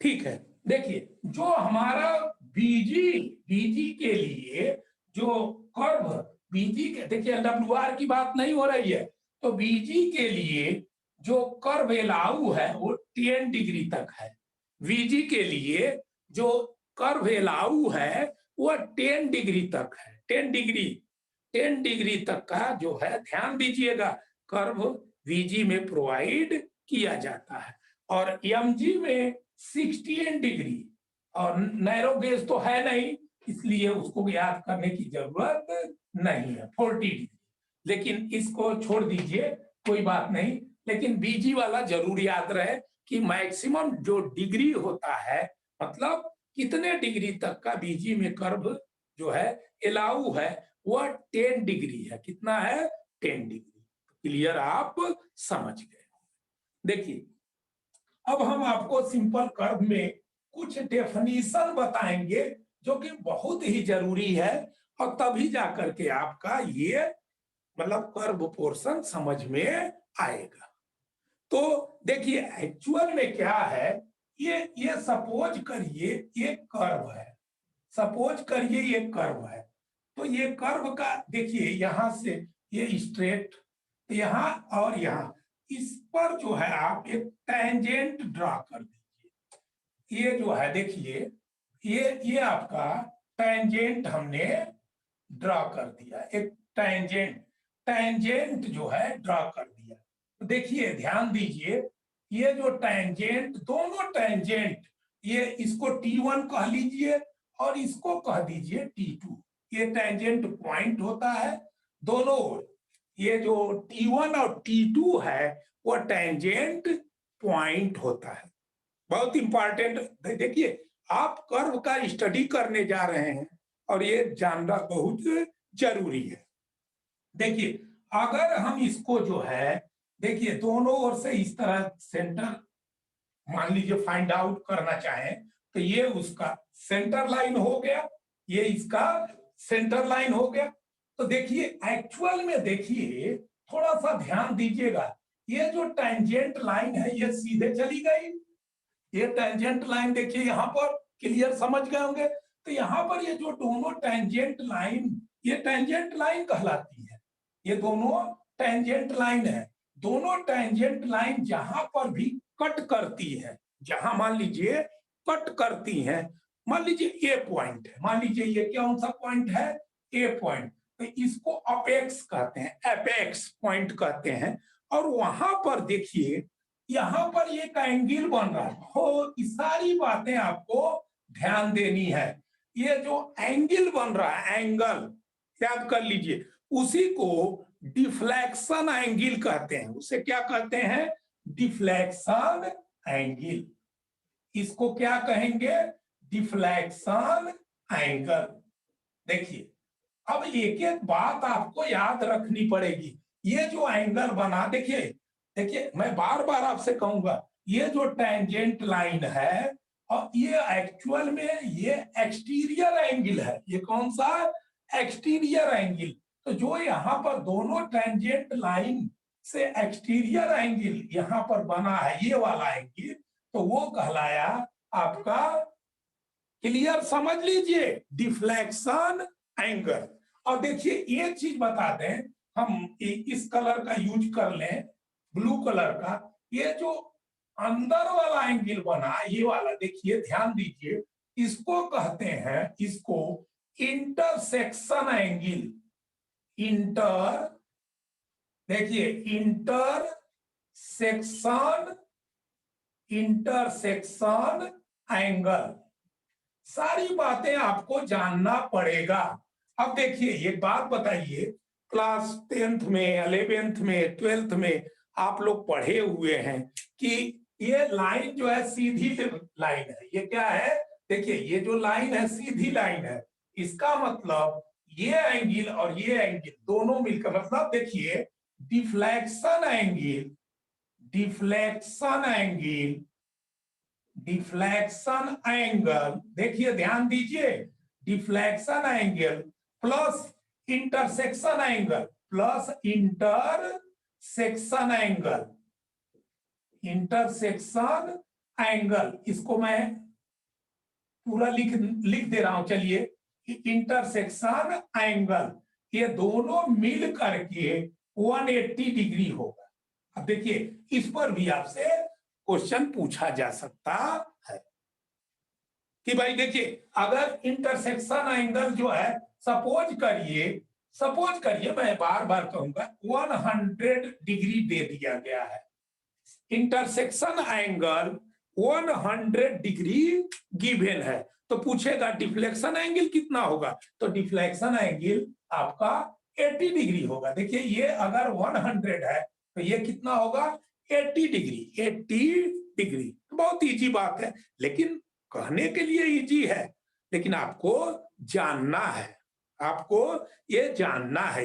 ठीक है, देखिए जो हमारा बीजी के लिए जो कर्व, बीजी के देखिए डब्ल्यूआर की बात नहीं हो रही है, तो बीजी के लिए जो कर्व एलाऊ है वो 10 डिग्री तक है। वीजी के लिए जो कर्व एलाऊ है वो 10 डिग्री तक है। 10 डिग्री तक का जो है ध्यान दीजिएगा कर्व वीजी में प्रोवाइड किया जाता है। और एमजी में 16 डिग्री, और नैरो गेज तो है नहीं इसलिए उसको याद करने की जरूरत नहीं है, 40 डिग्री। लेकिन इसको छोड़ दीजिए, कोई बात नहीं, लेकिन बीजी वाला जरूर याद रहे कि मैक्सिमम जो डिग्री होता है, मतलब कितने डिग्री तक का बीजी में कर्व जो है एलाऊ है, वह 10 डिग्री है। कितना है, 10 डिग्री। क्लियर, आप समझ गए। देखिए अब हम आपको सिंपल कर्व में कुछ डेफिनेशन बताएंगे जो कि बहुत ही जरूरी है, और तभी जाकर के आपका ये मतलब कर्व पोर्शन समझ में आएगा। तो देखिए एक्चुअल में क्या है, ये सपोज करिए ये कर्व है, सपोज करिए ये कर्व है। तो ये कर्व का देखिए यहां से ये स्ट्रेट यहां और यहां, इस पर जो है आप एक टेंजेंट ड्रा कर दीजिए। ये जो है देखिए ये आपका टेंजेंट हमने ड्रा कर दिया, एक टेंजेंट जो है ड्रा कर दिया। तो देखिए ध्यान दीजिए, ये जो टेंजेंट, दोनों टेंजेंट, ये इसको T1 कह लीजिए और इसको कह दीजिए T2। ये टेंजेंट पॉइंट होता है दोनों ओर। ये जो T1 और T2 है वो टेंजेंट पॉइंट होता है। बहुत इंपॉर्टेंट, देखिए आप कर्व का स्टडी करने जा रहे हैं और ये जानना बहुत जरूरी है। देखिए अगर हम इसको जो है देखिए दोनों ओर से इस तरह सेंटर मान लीजिए फाइंड आउट करना चाहें, तो ये उसका सेंटर लाइन हो गया, ये इसका सेंटर लाइन हो गया। तो देखिए एक्चुअल में देखिए थोड़ा सा ध्यान दीजिएगा, ये जो टेंजेंट लाइन है ये सीधे चली गई। ये टेंजेंट लाइन देखिए यहाँ पर, क्लियर समझ गए होंगे। तो यहाँ पर ये जो दोनों टेंजेंट लाइन, ये टेंजेंट लाइन कहलाती है। ये दोनों टेंजेंट लाइन है। दोनों टेंजेंट लाइन जहां पर भी कट करती है, जहां मान लीजिए कट करती हैं, मान लीजिए ए पॉइंट है, मान लीजिए ये कौन सा पॉइंट है, ए पॉइंट, तो इसको अपेक्स कहते हैं, एपेक्स पॉइंट कहते हैं। और वहां पर देखिए यहां पर एक एंगल बन रहा है, हो सारी बातें आपको ध्यान देनी है। ये जो एंगल बन रहा है, एंगल याद कर लीजिए, उसी को डिफ्लेक्शन एंगल कहते हैं। उसे क्या कहते हैं, डिफ्लेक्शन एंगल। इसको क्या कहेंगे, डिफ्लेक्शन एंगल। देखिए अब एक एक बात आपको याद रखनी पड़ेगी। ये जो एंगल बना, देखिए मैं बार बार आपसे कहूंगा, ये जो टेंजेंट लाइन है और ये एक्चुअल में ये एक्सटीरियर एंगल है। ये कौन सा, एक्सटीरियर एंगल। तो जो यहाँ पर दोनों टेंजेंट लाइन से एक्सटीरियर एंगल यहाँ पर बना है, ये वाला एंगल, तो वो कहलाया आपका, क्लियर समझ लीजिए, डिफ्लेक्शन एंगल। और देखिए एक चीज बता दें, हम इस कलर का यूज कर लें, ब्लू कलर का, ये जो अंदर वाला एंगल बना, ये वाला देखिए, ध्यान दीजिए, इसको कहते हैं, इसको इंटरसेक्शन एंगल। देखिए इंटरसेक्शन एंगल, सारी बातें आपको जानना पड़ेगा। अब देखिए एक बात बताइए, क्लास 10th में, 11th में, 12th में आप लोग पढ़े हुए हैं कि ये लाइन जो है सीधी लाइन है। ये क्या है? देखिए ये जो लाइन है सीधी लाइन है, इसका मतलब ये एंगल और ये एंगल दोनों मिलकर, मतलब देखिए डिफ्लेक्शन एंगल देखिए ध्यान दीजिए, deflection angle plus intersection angle, इसको मैं पूरा लिख दे रहा हूं, चलिए। इंटरसेक्शन एंगल, ये दोनों मिल करके 180 डिग्री होगा। अब देखिए इस पर भी आपसे क्वेश्चन पूछा जा सकता है कि भाई देखिए, अगर इंटरसेक्शन एंगल जो है, सपोज करिए, मैं बार बार कहूंगा, 100 डिग्री दे दिया गया है, इंटरसेक्शन एंगल 100 डिग्री गिवन है, तो पूछेगा डिफ्लेक्शन एंगल कितना होगा, तो डिफ्लेक्शन एंगल आपका 80 डिग्री होगा। देखिए ये अगर 100 है तो ये कितना होगा, 80 डिग्री। बहुत इजी बात है, लेकिन कहने के लिए इजी है, लेकिन आपको जानना है,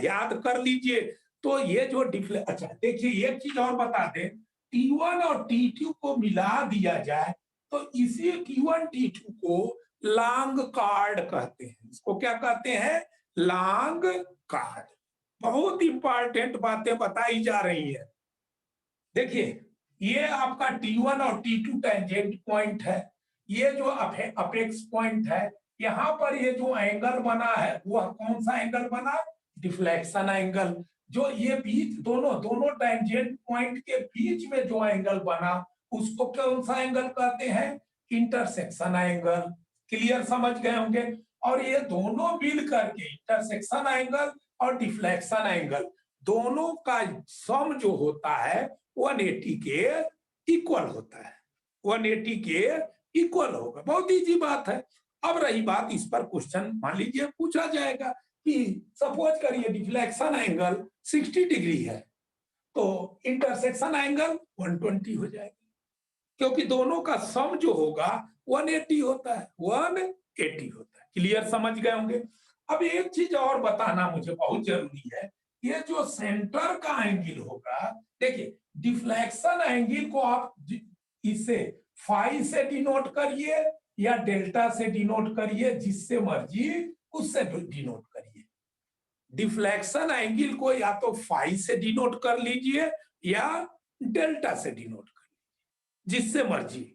याद कर लीजिए। तो ये जो अच्छा देखिए एक चीज और बता दें, T1 और T2 को मिला दिया जाए तो इसी T1 T2 को लॉन्ग कार्ड कहते हैं। इसको क्या कहते हैं? Long card. बहुत इंपॉर्टेंट बातें बताई जा रही है। देखिए ये आपका T1 और T2 टेंजेंट पॉइंट है, ये जो अपेक्स पॉइंट है, यहाँ पर ये जो एंगल बना है वह कौन सा एंगल बना? Deflection angle. जो ये बीच दोनों टेंजेंट पॉइंट के बीच में जो एंगल बना, उसको कौन सा एंगल कहते हैं? Intersection angle. क्लियर समझ गए होंगे। और ये दोनों मिल करके, इंटरसेक्शन एंगल और डिफ्लेक्शन एंगल दोनों का सम जो होता है 180 के इक्वल होता है, 180 के इक्वल होगा। बहुत इजी बात है। अब रही बात, इस पर क्वेश्चन मान लीजिए पूछा जाएगा कि सपोज करिए डिफ्लेक्शन एंगल 60 डिग्री है, तो इंटरसेक्शन एंगल 120 हो जाएगा, क्योंकि दोनों का सम जो होगा 180 होता है, 180 होता है। क्लियर समझ गए होंगे। अब एक चीज और बताना मुझे बहुत जरूरी है, ये जो सेंटर का एंगल होगा, देखिए डिफ्लेक्शन एंगल को आप इसे फाई से डिनोट करिए या डेल्टा से डिनोट करिए, जिससे मर्जी उससे डिनोट करिए। डिफ्लेक्शन एंगल को या तो फाई से डिनोट कर लीजिए या डेल्टा से डिनोट कर लीजिए, जिससे मर्जी,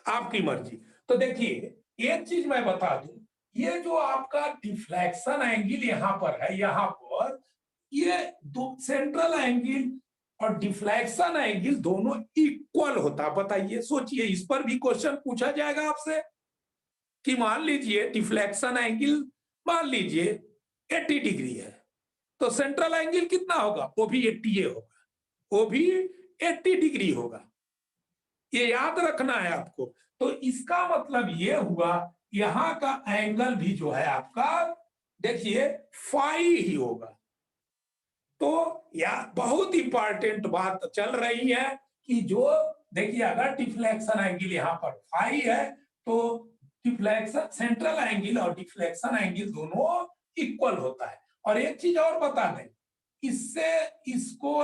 आपकी मर्जी। तो देखिए एक चीज मैं बता दूं, ये जो आपका डिफ्लेक्शन एंगल यहाँ पर है, यहाँ पर ये सेंट्रल एंगल और डिफ्लेक्शन एंगल दोनों इक्वल होता है। बताइए, सोचिए, इस पर भी क्वेश्चन पूछा जाएगा आपसे कि मान लीजिए डिफ्लेक्शन एंगल मान लीजिए 80 डिग्री है, तो सेंट्रल एंगल कितना होगा? वो भी 80 होगा, वो भी 80 डिग्री होगा। ये याद रखना है आपको। तो इसका मतलब ये हुआ, यहां का एंगल भी जो है आपका, देखिए फाई ही होगा। तो यह बहुत इंपॉर्टेंट बात चल रही है कि जो देखिए, अगर डिफ्लेक्शन एंगल यहाँ पर फाई है, तो डिफ्लेक्शन सेंट्रल एंगल और डिफ्लेक्शन एंगल दोनों इक्वल होता है। और एक चीज और बता दें, इससे इसको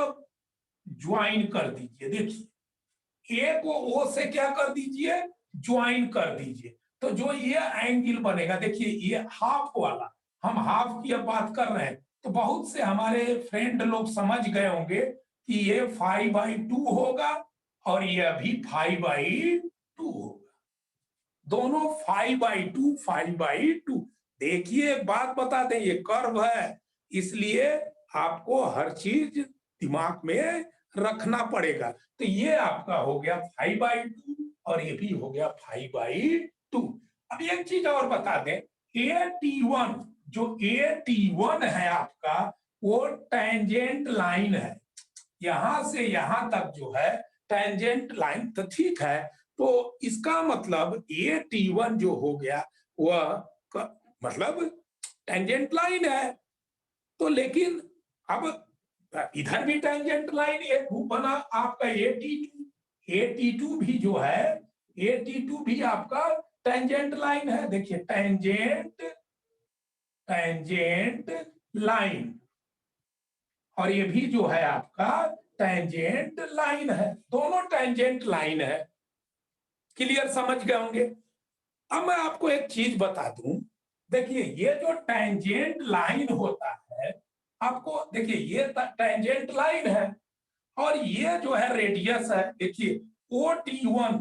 ज्वाइन कर दीजिए। देखिए ए को ओ से क्या कर दीजिए? ज्वाइन कर दीजिए। तो जो ये एंगल बनेगा, देखिए ये हाफ वाला, हम हाफ की अब बात कर रहे हैं, तो बहुत से हमारे फ्रेंड लोग समझ गए होंगे कि ये 5/2 होगा और ये भी 5/2 होगा, दोनों 5/2 5/2। देखिए एक बात बता दें, ये कर्व है, इसलिए आपको हर चीज दिमाग में रखना पड़ेगा। तो ये आपका हो गया 5/2 और ये भी हो गया 5/2। अब एक चीज और बता दें, AT1, जो AT1 है आपका, वो टेंजेंट लाइन है, यहां से यहां तक जो है टेंजेंट लाइन, तो ठीक है। तो इसका मतलब AT1 जो हो गया वह मतलब टेंजेंट लाइन है। तो लेकिन अब इधर भी टेंजेंट लाइन एक बना आपका AT2 भी जो है, AT2 भी आपका टेंजेंट लाइन है। देखिए टेंजेंट लाइन, और ये भी जो है आपका टेंजेंट लाइन है, दोनों टेंजेंट लाइन है। क्लियर, समझ गए होंगे। अब मैं आपको एक चीज बता दूं, देखिए ये जो टेंजेंट लाइन होता है, आपको देखिए ये टेंजेंट लाइन है और ये जो है रेडियस है। देखिए OT1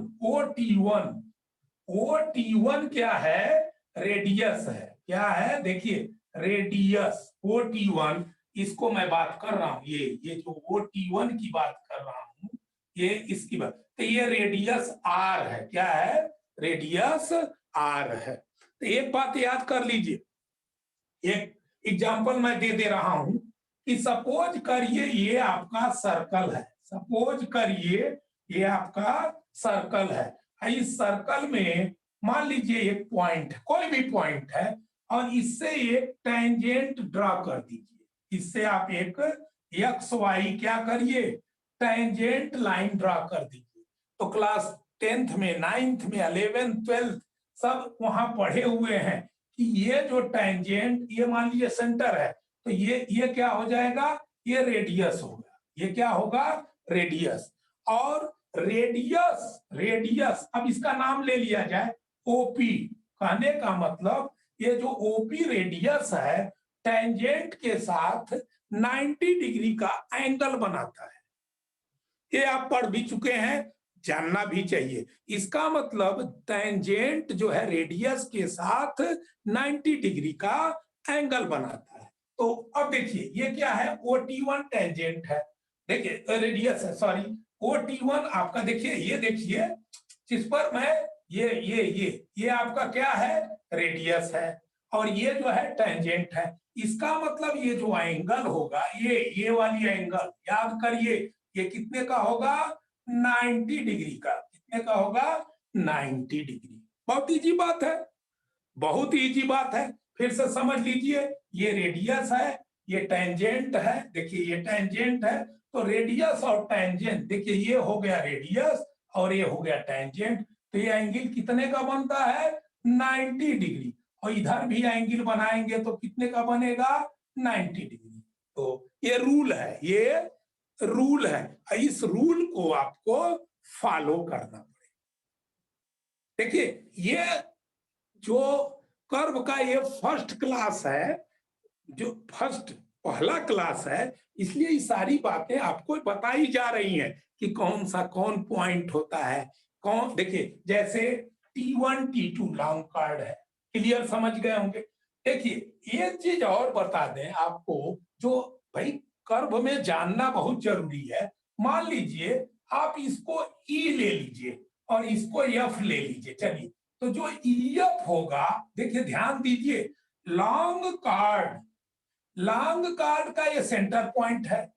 OT1 क्या है, रेडियस है। क्या है, देखिए रेडियस OT1, इसको मैं बात कर रहा हूं, ये जो OT1 की बात कर रहा हूं, ये इसकी बात, तो ये रेडियस R है। क्या है, रेडियस R है। तो एक बात याद कर लीजिए, एक एग्जांपल मैं दे दे रहा हूं कि सपोज करिए ये आपका सर्कल है, सपोज करिए ये आपका सर्कल है। इस सर्कल में मान लीजिए एक पॉइंट, कोई भी पॉइंट है, और इससे एक टेंजेंट ड्रा कर दीजिए। इससे आप एक XY क्या करिए, टेंजेंट लाइन ड्रा कर दीजिए। तो क्लास 10th में, 9th में, 11th 12th सब वहां पढ़े हुए हैं कि ये जो टेंजेंट, ये मान लीजिए सेंटर है, तो ये क्या हो जाएगा, ये रेडियस होगा। ये क्या होगा, रेडियस। और रेडियस अब इसका नाम ले लिया जाए OP। कहने का मतलब ये जो OP रेडियस है, टेंजेंट के साथ 90 डिग्री का एंगल बनाता है। ये आप पढ़ भी चुके हैं, जानना भी चाहिए। इसका मतलब टेंजेंट जो है रेडियस के साथ 90 डिग्री का एंगल बनाता है। तो अब देखिए ये क्या है, OT1 टेंजेंट है, देखिए रेडियस है, सॉरी OT1 आपका, देखिए ये देखिए जिस पर मैं ये आपका क्या है, रेडियस है, और ये जो है टेंजेंट है। इसका मतलब ये जो एंगल होगा, ये वाली एंगल याद करिए, ये कितने का होगा, 90 डिग्री का। कितने का होगा, 90 डिग्री। बहुत इजी बात है, बहुत इजी बात है। फिर से समझ लीजिए, ये रेडियस है, ये टेंजेंट है। देखिए ये टेंजेंट है, तो रेडियस और टेंजेंट, देखिए ये हो गया रेडियस और ये हो गया टेंजेंट। तो ये एंगल कितने का बनता है, 90 डिग्री। और इधर भी एंगल बनाएंगे तो कितने का बनेगा, 90 डिग्री। तो ये रूल है, ये रूल है, इस रूल को आपको फॉलो करना पड़ेगा। देखिए ये जो कर्व का ये फर्स्ट क्लास है, जो फर्स्ट पहला क्लास है, इसलिए ये सारी बातें आपको बताई जा रही हैं कि कौन सा कौन पॉइंट होता है, कौन, देखिए जैसे T1 T2 लॉन्ग कार्ड है। क्लियर, समझ गए होंगे। देखिए एक चीज और बता दें आपको, जो भाई कर्व में जानना बहुत जरूरी है। मान लीजिए आप इसको E ले लीजिए और इसको F ले लीजिए, चलिए। तो जो EF होगा, देखिए ध्यान दीजिए, लॉन्ग कार्ड का ये सेंटर पॉइंट है,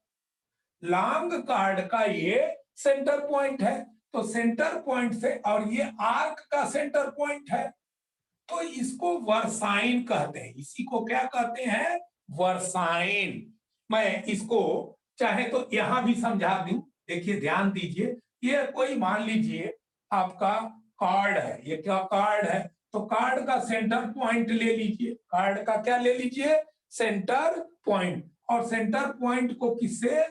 लॉन्ग कार्ड का ये सेंटर पॉइंट है। तो सेंटर पॉइंट से, और ये आर्क का सेंटर पॉइंट है, तो इसको वर्साइन कहते हैं। इसी को क्या कहते हैं, वर्साइन। मैं इसको चाहे तो यहां भी समझा दूं, देखिए ध्यान दीजिए, ये कोई मान लीजिए आपका कार्ड है, ये क्या कार्ड है, तो कार्ड का सेंटर पॉइंट ले लीजिए, कार्ड का क्या ले लीजिए, सेंटर पॉइंट। और सेंटर पॉइंट को किससे,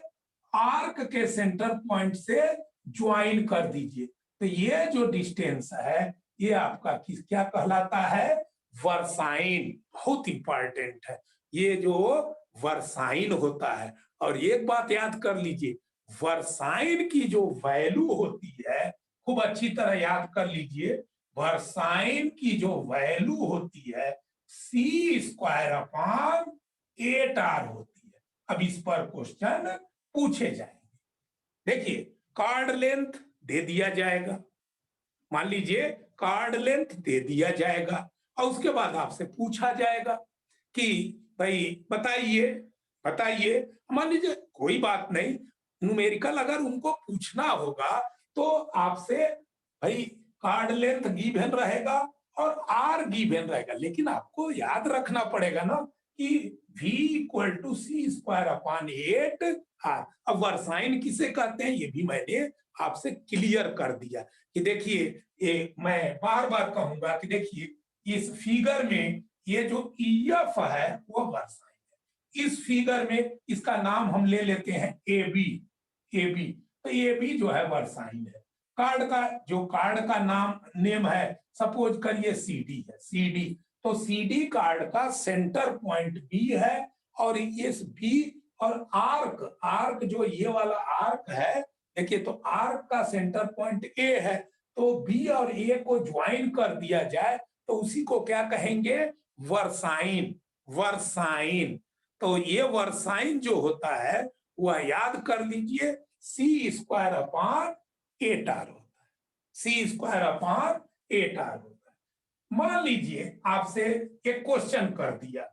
आर्क के सेंटर पॉइंट से ज्वाइन कर दीजिए। तो ये जो डिस्टेंस है, ये आपका किस क्या कहलाता है, वर्साइन। बहुत इंपॉर्टेंट है ये जो वर्साइन होता है। और एक बात याद कर लीजिए, वर्साइन की जो वैल्यू होती है, खूब अच्छी तरह याद कर लीजिए, वर्साइन की जो वैल्यू होती है सी स्क्वायर अपॉन 8r होती है। अब इस पर क्वेश्चन पूछे जाएंगे। देखिए, कार्ड लेंथ दे दिया जाएगा, मान लीजिए कार्ड लेंथ दे दिया जाएगा, और उसके बाद आपसे पूछा जाएगा कि भाई बताइए बताइए, मान लीजिए कोई बात नहीं, न्यूमेरिकल अगर उनको पूछना होगा तो आपसे भाई कार्ड लेंथ गिवन रहेगा और आर गिवन रहेगा, लेकिन आपको याद रखना पड़ेगा ना कि v equal to C square upon 8r। अब वर्साइन किसे कहते हैं ये भी मैंने आपसे क्लियर कर दिया कि देखिए, ये मैं बार बार कहूंगा कि देखिए इस फिगर में ये जो EF है वो वर्साइन है। इस फिगर में इसका नाम हम ले लेते हैं AB। तो AB जो है वर्साइन है। कार्ड का नाम नेम है, सपोज करिए CD है, CD। तो CD कार्ड का सेंटर पॉइंट B है, और इस B और आर्क जो ये वाला आर्क है, देखिए तो आर्क का सेंटर पॉइंट A है, तो B और A को ज्वाइन कर दिया जाए तो उसी को क्या कहेंगे, वर्साइन। वर्साइन, तो ये वर्साइन जो होता है वह याद कर लीजिए सी स्क्वायर अपॉन 8r होता है। सी स्क्वायर अपॉन 8r होता है। मान लीजिए आपसे एक क्वेश्चन कर दिया,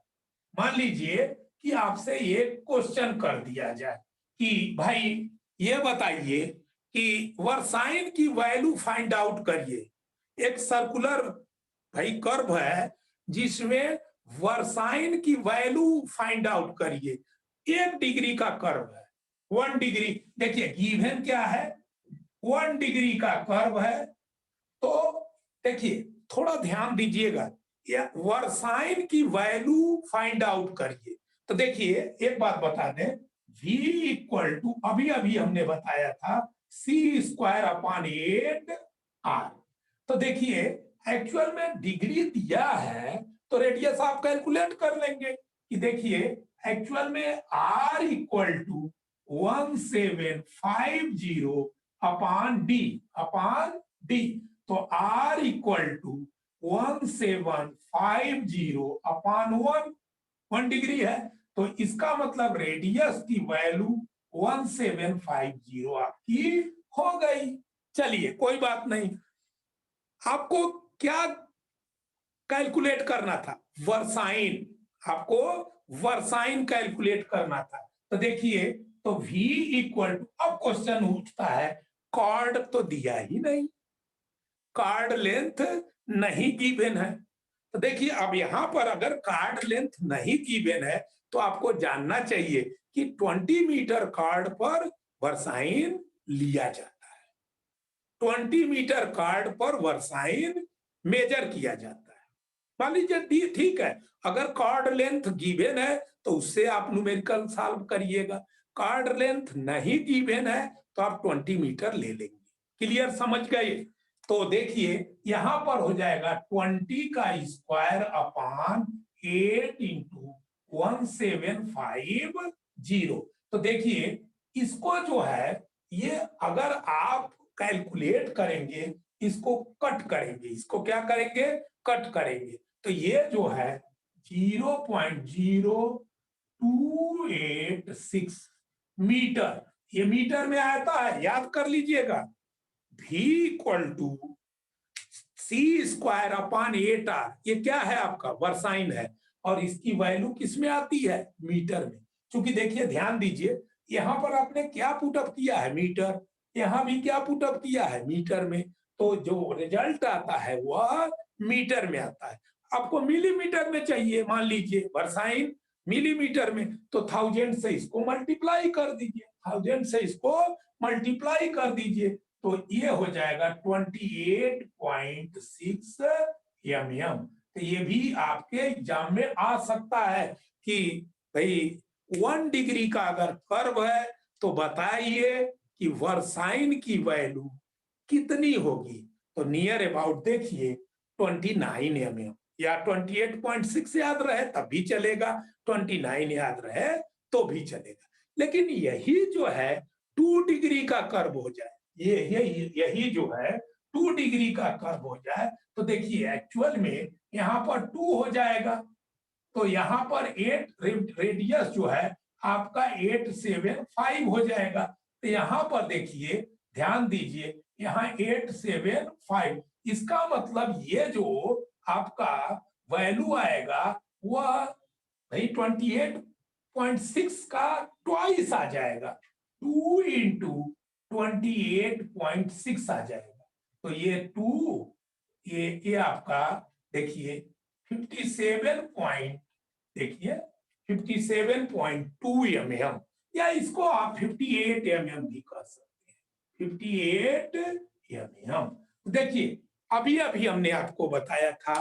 मान लीजिए कि आपसे एक क्वेश्चन कर दिया जाए कि भाई ये बताइए कि वर्साइन की वैल्यू फाइंड आउट करिए। एक सर्कुलर भाई कर्व है जिसमें वर्साइन की वैल्यू फाइंड आउट करिए। 1 डिग्री का कर्व है, 1 डिग्री। देखिए गिवन क्या है, 1 डिग्री का कर्व है। तो देखिए थोड़ा ध्यान दीजिएगा, या वर्साइन की वैल्यू फाइंड आउट करिए। तो देखिए एक बात बता दें, v इक्वल टू अभी अभी हमने बताया था सी स्क्वायर अपॉन 8r। तो देखिए एक्चुअल में डिग्री दिया है तो रेडियस आप कैलकुलेट कर लेंगे कि देखिए एक्चुअल में r equal to 1750 upon D. तो r equal to 1750 upon 1 degree है, तो इसका मतलब रेडियस की वैल्यू 1750 आपकी हो गई। चलिए कोई बात नहीं, आपको क्या कैलकुलेट करना था, वर्साइन। आपको वर्साइन कैलकुलेट करना था। तो देखिए तो v इक्वल टू, अब क्वेश्चन उठता है कार्ड तो दिया ही नहीं, कार्ड लेंथ नहीं गिवन है। तो देखिए अब यहां पर अगर कार्ड लेंथ नहीं गिवन है तो आपको जानना चाहिए कि 20 मीटर कार्ड पर वर्साइन लिया जाता है। 20 मीटर कार्ड पर वर्साइन मेजर किया जाता है। मान लीजिए ठीक है, अगर कार्ड लेंथ गिवन है तो उससे आप न्यूमेरिकल सॉल्व करिएगा। कार्ड लेंथ नहीं गिवन है तो आप 20 मीटर ले लेंगे। क्लियर, समझ गए? तो देखिए यहां पर हो जाएगा 20 का स्क्वायर अपॉन 8 इंटू 1750। तो देखिए इसको जो है, ये अगर आप कैलकुलेट करेंगे, इसको कट करेंगे, इसको क्या करेंगे, कट करेंगे, तो ये जो है 0.0286 मीटर, ये मीटर में आता है, याद कर लीजिएगा। v equal to C square upon 8r, ये क्या है आपका, वर्साइन है, और इसकी वैल्यू किस में आती है, मीटर में। क्योंकि देखिए ध्यान दीजिए, यहां पर आपने क्या पुटअप किया है, मीटर, यहां भी क्या पुटअप किया है, मीटर में। तो जो रिजल्ट आता है वह मीटर में आता है। आपको मिलीमीटर में चाहिए, मान लीजिए वर्साइन मिलीमीटर में, तो 1000 से इसको मल्टीप्लाई कर दीजिए, 1000 से इसको मल्टीप्लाई कर दीजिए, तो ये हो जाएगा 28.6 mm। तो ये भी आपके एग्जाम में आ सकता है कि भाई 1 डिग्री का अगर कर्व है तो बताइए कि वर्साइन की वैल्यू कितनी होगी। तो नियर अबाउट देखिए 29 mm। या 28.6 याद रहे तब भी चलेगा, 29 याद रहे तो भी चलेगा। लेकिन यही जो है 2 डिग्री का कर्व हो जाए, यही जो है 2 डिग्री का कर्व हो जाए, तो देखिए एक्चुअल में यहाँ पर 2 हो जाएगा, तो यहाँ पर 8 रेडियस जो है आपका 8 7 5 हो जाएगा। तो यहाँ पर देखिए ध्यान दीजिए, यहाँ 8 7 5, इसका मतलब ये जो आपका वैल्यू आएगा वह भाई 28.6 का ट्वाइस आ जाएगा, 2 इंटू 28.6 आ जाएगा। तो ये 2, ये आपका देखिए 57 पॉइंट, देखिए 57.2 mm, या इसको आप 58 mm भी कह सकते हैं, 58 mm। देखिए अभी अभी हमने आपको बताया था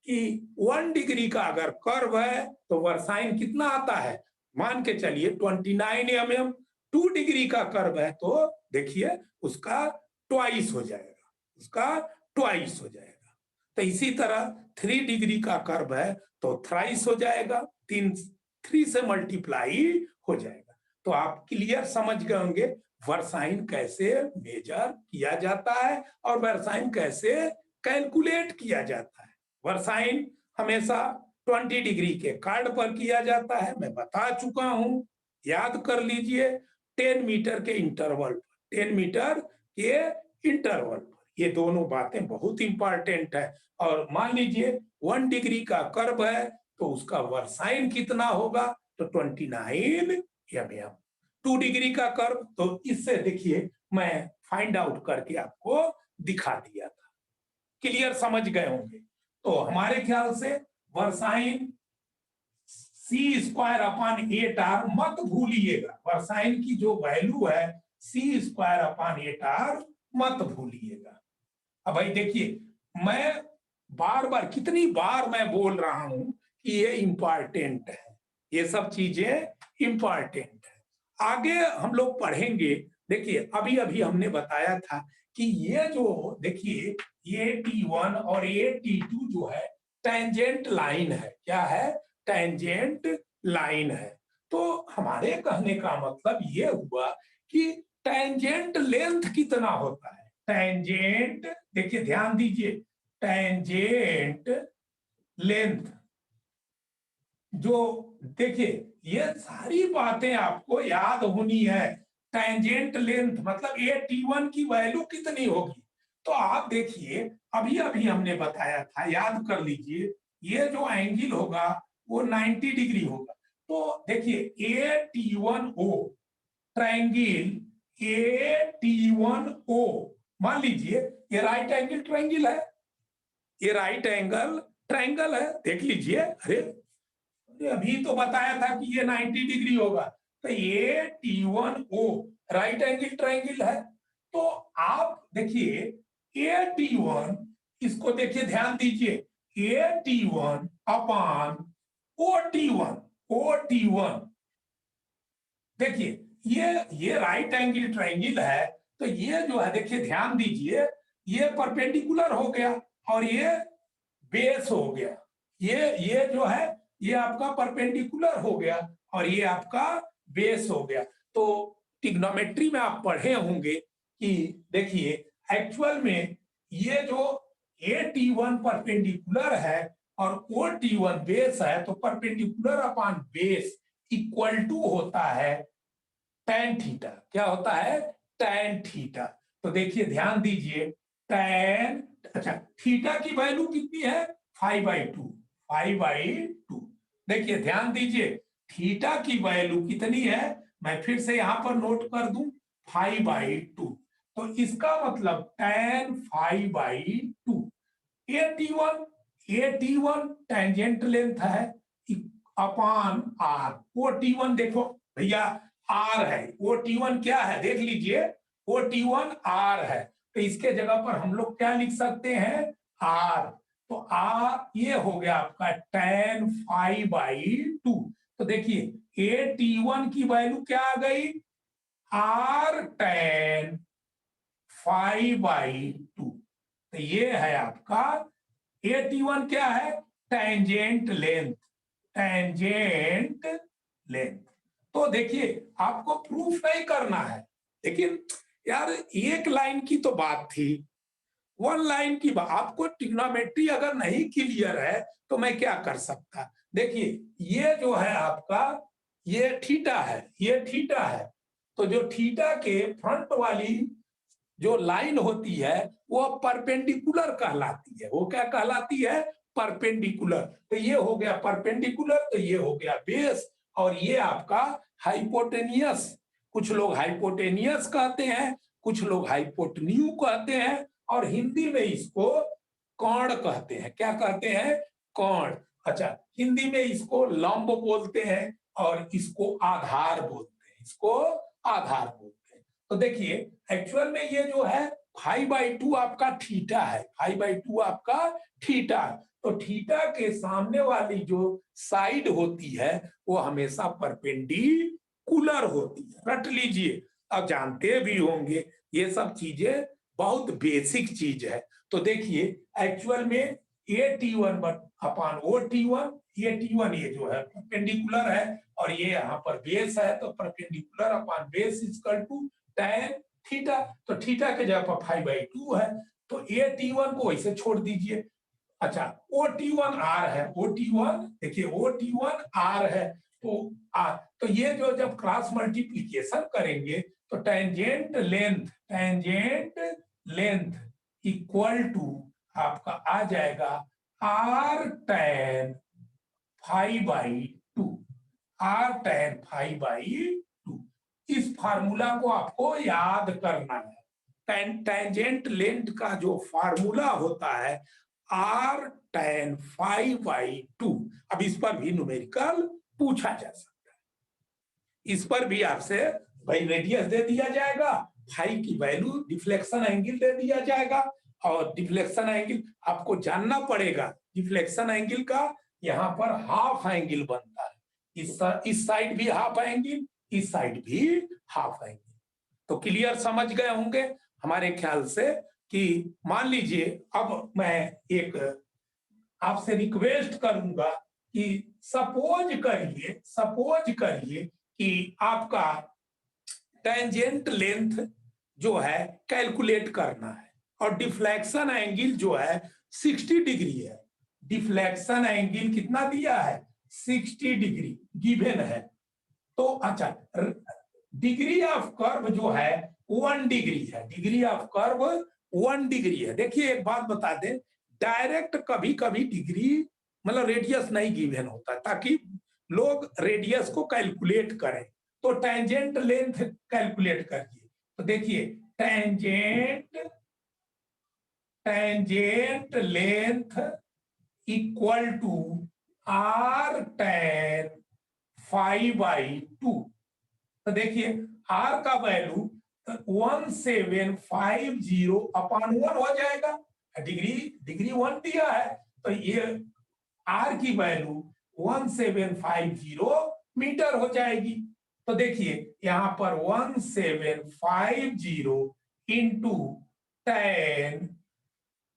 कि 1 डिग्री का अगर कर्व है तो वर्साइन कितना आता है, मान के चलिए 29 mm। 2 डिग्री का कर्व है तो देखिए उसका ट्वाइस हो जाएगा, उसका ट्वाइस हो जाएगा। तो इसी तरह 3 डिग्री का कर्व है तो थ्राइस हो जाएगा, 3 से मल्टीप्लाई हो जाएगा। तो आप क्लियर समझ गए होंगे वर्साइन कैसे मेजर किया जाता है और वर्साइन कैसे कैलकुलेट किया जाता है। वर्साइन हमेशा 20 डिग्री के कार्ड पर किया जाता है, मैं बता चुका हूं, याद कर लीजिए। 10 मीटर के इंटरवल पर, 10 मीटर के इंटरवल पर, ये दोनों बातें बहुत इंपॉर्टेंट है। और मान लीजिए 1 डिग्री का कर्व है तो उसका वर्साइन कितना होगा, तो 29 mm। 2 डिग्री का कर्व, तो इससे देखिए मैं फाइंड आउट करके आपको दिखा दिया था, क्लियर समझ गए होंगे। तो हमारे ख्याल से वर्साइन C²/8R मत भूलिएगा, वर्साइन की जो वैल्यू है C²/8R मत भूलिएगा। अब भाई देखिए मैं बार बार, कितनी बार मैं बोल रहा हूं कि ये इंपॉर्टेंट है, ये सब चीजें इंपॉर्टेंट है। आगे हम लोग पढ़ेंगे। देखिए अभी अभी हमने बताया था कि ये जो देखिए ये T1 और ये T2 जो है टेंजेंट लाइन है, क्या है, टेंजेंट लाइन है। तो हमारे कहने का मतलब ये हुआ कि टेंजेंट लेंथ कितना होता है, टेंजेंट, देखिए ध्यान दीजिए, टेंजेंट लेंथ जो, देखिए ये सारी बातें आपको याद होनी है। टेंजेंट लेंथ मतलब ये T1 की वैल्यू कितनी होगी, तो आप देखिए अभी अभी हमने बताया था, याद कर लीजिए, ये जो एंगल होगा वो 90 डिग्री होगा। तो देखिए AT1O ट्रायंगल AT1O, मान लीजिए ये राइट एंगल ट्रायंगल है, ये राइट एंगल ट्रायंगल है, देख लीजिए। अरे अभी तो बताया था कि ये 90 डिग्री होगा, तो ये T1O राइट एंगल ट्रायंगल है। तो आप देखिए AT1, इसको देखिए ध्यान दीजिए, AT1 अपान OT1, देखिए ये राइट एंगल ट्रायंगल है, तो ये जो है देखिए ध्यान दीजिए, ये परपेंडिकुलर हो गया और ये बेस हो गया, ये जो है ये आपका परपेंडिकुलर हो गया और ये आपका बेस हो गया। तो ट्रिग्नोमेट्री में आप पढ़े होंगे कि देखिए एक्चुअल में ये जो AT1 परपेंडिकुलर है और OT1 बेस है, तो perpendicular upon base equal to होता है tan थीटा। क्या होता है, tan थीटा। तो देखिए ध्यान दीजिए, tan, अच्छा थीटा की वैल्यू कितनी है, 5/2, 5/2। देखिए ध्यान दीजिए थीटा की वैल्यू कितनी है, मैं फिर से यहां पर नोट कर दूं, 5/2। तो इसका मतलब tan 5/2। AT1 टेंजेंट लेंथ है अपान R, OT1 देखो भैया R है, OT1 क्या है देख लीजिए, OT1 R है, तो इसके जगह पर हम लोग क्या लिख सकते हैं, R। तो R ये हो गया आपका tan 5/2। तो देखिए AT1 की वैल्यू क्या आ गई, R tan 5/2। तो ये है आपका AT1 क्या है, टेंजेंट लेंथ, टेंजेंट लेंथ। तो देखिए आपको प्रूफ नहीं करना है, लेकिन यार एक लाइन की तो बात थी, वन लाइन की बात। आपको ट्रिग्नोमेट्री अगर नहीं क्लियर है तो मैं क्या कर सकता। देखिए ये जो है आपका, ये थीटा है, ये थीटा है। तो जो थीटा के फ्रंट वाली जो लाइन होती है वो परपेंडिकुलर कहलाती है। वो क्या कहलाती है? परपेंडिकुलर। तो ये हो गया परपेंडिकुलर, तो ये हो गया बेस, और ये आपका हाइपोटेनियस। कुछ लोग हाइपोटेनियस कहते हैं, कुछ लोग हाइपोटन्यू कहते हैं, और हिंदी में इसको कर्ण कहते हैं। क्या कहते हैं? कर्ण। अच्छा, हिंदी में इसको लंब बोलते हैं और इसको आधार बोलते हैं, इसको आधार बोलते हैं। तो देखिए एक्चुअल में ये जो है 5/2 आपका थीटा है, 5/2 आपका थीटा। तो थीटा के सामने वाली जो साइड होती है वो हमेशा परपेंडिकुलर होती है, रट लीजिए। अब जानते भी होंगे ये सब चीजें, बहुत बेसिक चीज है। तो देखिए एक्चुअल में AT1 अपान OT1, ये T1 ये जो है परपेंडिकुलर है, और ये यहाँ पर बेस है, तो perpendicular upon base equal to tan theta. तो थीटा के जगह पर 5/2 है, तो AT1 को वैसे छोड़ दीजिए। अच्छा, OT1 R है, OT1 देखिए OT1 R है, तो तो ये जो जब क्रॉस मल्टीप्लीकेशन करेंगे तो टेंजेंट लेंथ इक्वल टू आपका आ जाएगा R tan 5/2, R tan 5/2। इस फार्मूला को आपको याद करना है। टेंजेंट लेंथ का जो फार्मूला होता है R tan 5/2। अब इस पर भी न्यूमेरिकल पूछा जा सकता है। इस पर भी आपसे भाई रेडियस दे दिया जाएगा, फाई की वैल्यू, डिफ्लेक्शन एंगल दे दिया जाएगा, और डिफ्लेक्शन एंगल आपको जानना पड़ेगा। डिफ्लेक्शन एंगल का यहाँ पर हाफ एंगल बनता है, इस साइड भी हाफ एंगल, इस साइड भी हाफ एंगल। तो क्लियर समझ गए होंगे हमारे ख्याल से। कि मान लीजिए अब मैं एक आपसे रिक्वेस्ट करूंगा कि सपोज करिए कि आपका टेंजेंट लेंथ जो है कैलकुलेट करना है, और डिफ्लेक्शन एंगल जो है 60 डिग्री है। डिफ्लेक्शन एंगल कितना दिया है? 60 डिग्री गिवन है। तो अच्छा, डिग्री ऑफ कर्व जो है 1 डिग्री है, डिग्री ऑफ कर्व 1 डिग्री है। देखिए एक बात बता दें, डायरेक्ट कभी कभी डिग्री मतलब रेडियस नहीं गिवन होता, ताकि लोग रेडियस को कैलकुलेट करें। तो टेंजेंट लेंथ कैलकुलेट करिए। तो देखिए tangent length equal to R tan 5/2। तो देखिए R का वैल्यू 1750 अपान 1 हो जाएगा। डिग्री 1 दिया है, तो ये R की वैल्यू 1750 मीटर हो जाएगी। तो देखिए यहां पर 1750 इंटू tan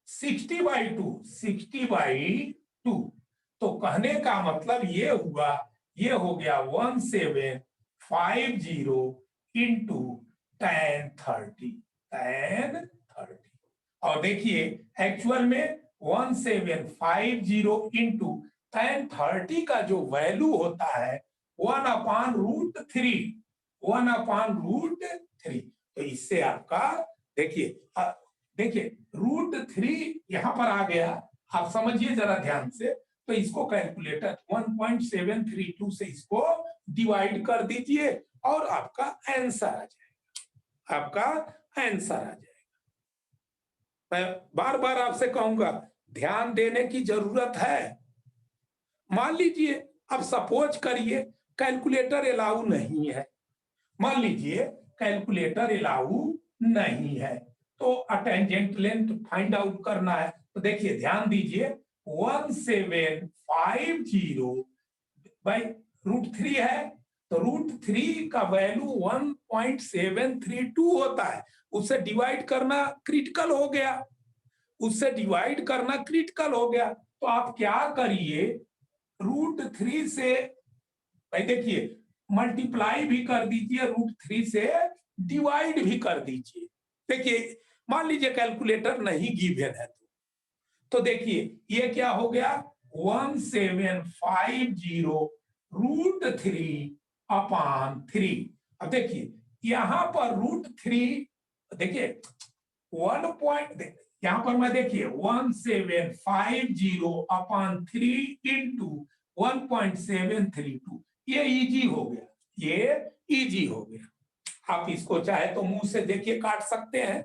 60/2, तो कहने का मतलब ये हुआ, ये हो गया 1750 इंटू tan 30। और देखिए एक्चुअल में 1750 इंटू tan 30 का जो वैल्यू होता है 1/√3, 1/√3। तो इससे आपका देखिए √3 यहां पर आ गया, आप समझिए जरा ध्यान से। तो इसको कैलकुलेटर 1.732 से इसको डिवाइड कर दीजिए और आपका आंसर आ जाएगा, आपका आंसर आ जाएगा। मैं बार बार आपसे कहूंगा ध्यान देने की जरूरत है। मान लीजिए अब सपोज करिए कैलकुलेटर अलाउ नहीं है, मान लीजिए कैलकुलेटर अलाउ नहीं है, तो टेंजेंट लेंथ फाइंड आउट करना है। तो देखिए ध्यान दीजिए 1750/√3 है, तो √3 का वैल्यू 1.732 होता है, उससे डिवाइड करना क्रिटिकल हो गया। उससे डिवाइड करना क्रिटिकल हो गया। तो आप क्या करिए, √3 से भाई देखिए मल्टीप्लाई भी कर दीजिए, √3 से डिवाइड भी कर दीजिए। देखिए मान लीजिए कैलकुलेटर नहीं गिवन है तो देखिए ये क्या हो गया, 1750√3/3। अब देखिए यहां पर √3, देखिए 1 पॉइंट, यहां पर मैं देखिए 1750/3 इंटू 1.732, ये इजी हो गया, ये इजी हो गया। आप इसको चाहे तो मुंह से देखिए काट सकते हैं,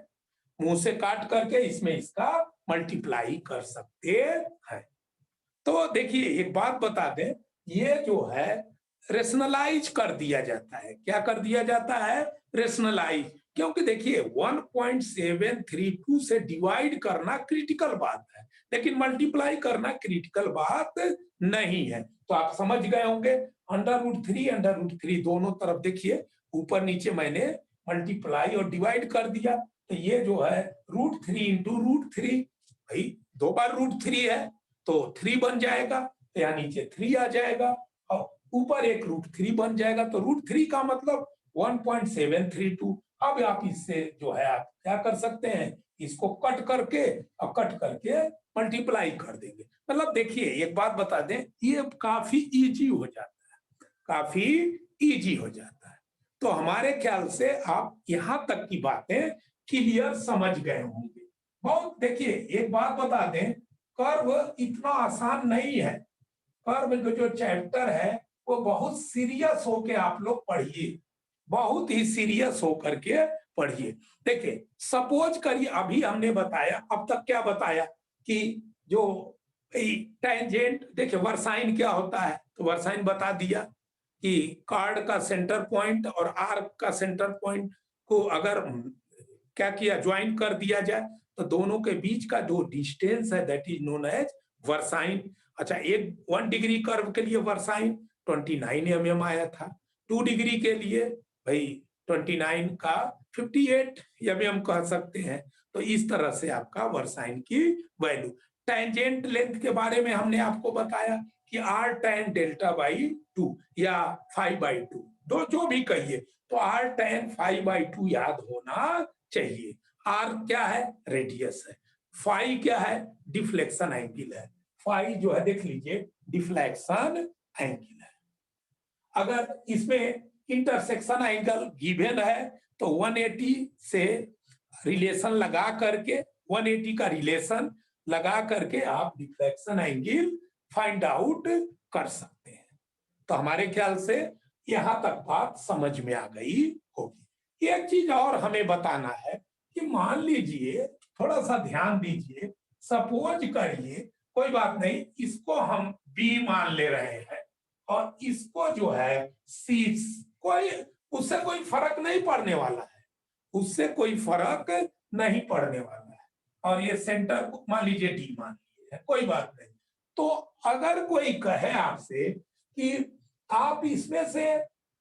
मुंह से काट करके इसमें इसका मल्टीप्लाई कर सकते हैं। तो देखिए एक बात बता दें, ये जो है रेशनलाइज कर दिया जाता है। क्या कर दिया जाता है? रेशनलाइज। क्योंकि देखिए 1.732 से डिवाइड करना क्रिटिकल बात है, लेकिन मल्टीप्लाई करना क्रिटिकल बात नहीं है। तो आप समझ गए होंगे, √3 दोनों तरफ देखिए ऊपर नीचे मैंने मल्टीप्लाई और डिवाइड कर दिया। तो ये जो है √3 इंटू √3, भाई 2 बार √3 है तो 3 बन जाएगा, तो यहाँ नीचे 3 आ जाएगा और ऊपर एक √3 बन जाएगा। तो √3 का मतलब 1.732। अब आप इससे जो है आप क्या कर सकते हैं, इसको कट करके और कट करके मल्टीप्लाई कर देंगे। मतलब देखिए एक बात बता दें, ये काफी इजी हो जाता है, काफी इजी हो जाता है। तो हमारे ख्याल से आप यहां तक की बातें क्लियर समझ गए होंगे। बहुत देखिए एक बात बता दें, कर्व इतना आसान नहीं है। कर्व जो चैप्टर है वो बहुत सीरियस होके आप लोग पढ़िए, बहुत ही सीरियस होकर के पढ़िए। देखिए सपोज करिए, अभी हमने बताया, अब तक क्या बताया कि जो टेंजेंट, देखिए वर्साइन क्या होता है, तो वर्साइन बता दिया कि कार्ड का सेंटर पॉइंट और आर्क का सेंटर पॉइंट को अगर क्या किया, ज्वाइन कर दिया जाए तो दोनों के बीच का जो डिस्टेंस है that is known as versine. अच्छा, 1 डिग्री कर्व के लिए वर्साइन 29 mm आया था, 2 डिग्री के लिए भाई 29 का 58 mm कह सकते हैं। तो इस तरह से आपका वर्साइन की वैल्यू। टेंजेंट लेंथ के बारे में हमने आपको बताया कि r tan delta/2 या 5/2, दो जो भी कहिए, तो r tan 5/2 याद होना चाहिए। r क्या है? रेडियस है। फाई क्या है? डिफ्लेक्शन एंगल है। फाई जो है देख लीजिए डिफ्लेक्शन एंगल है। अगर इसमें इंटरसेक्शन एंगल गिवन है तो 180 से रिलेशन लगा करके, 180 का रिलेशन लगा करके आप डिफ्लेक्शन एंगल फाइंड आउट कर सकते हैं। तो हमारे ख्याल से यहां तक बात समझ में आ गई होगी। एक चीज और हमें बताना है कि मान लीजिए, थोड़ा सा ध्यान दीजिए, सपोज करिए, कोई बात नहीं, इसको हम बी मान ले रहे हैं और इसको जो है सी, कोई उससे कोई फर्क नहीं पड़ने वाला है, उससे कोई फर्क नहीं पड़ने वाला है। और ये सेंटर मान लीजिए डी मान लीजिए, कोई बात नहीं। तो अगर कोई कहे आपसे कि आप इसमें से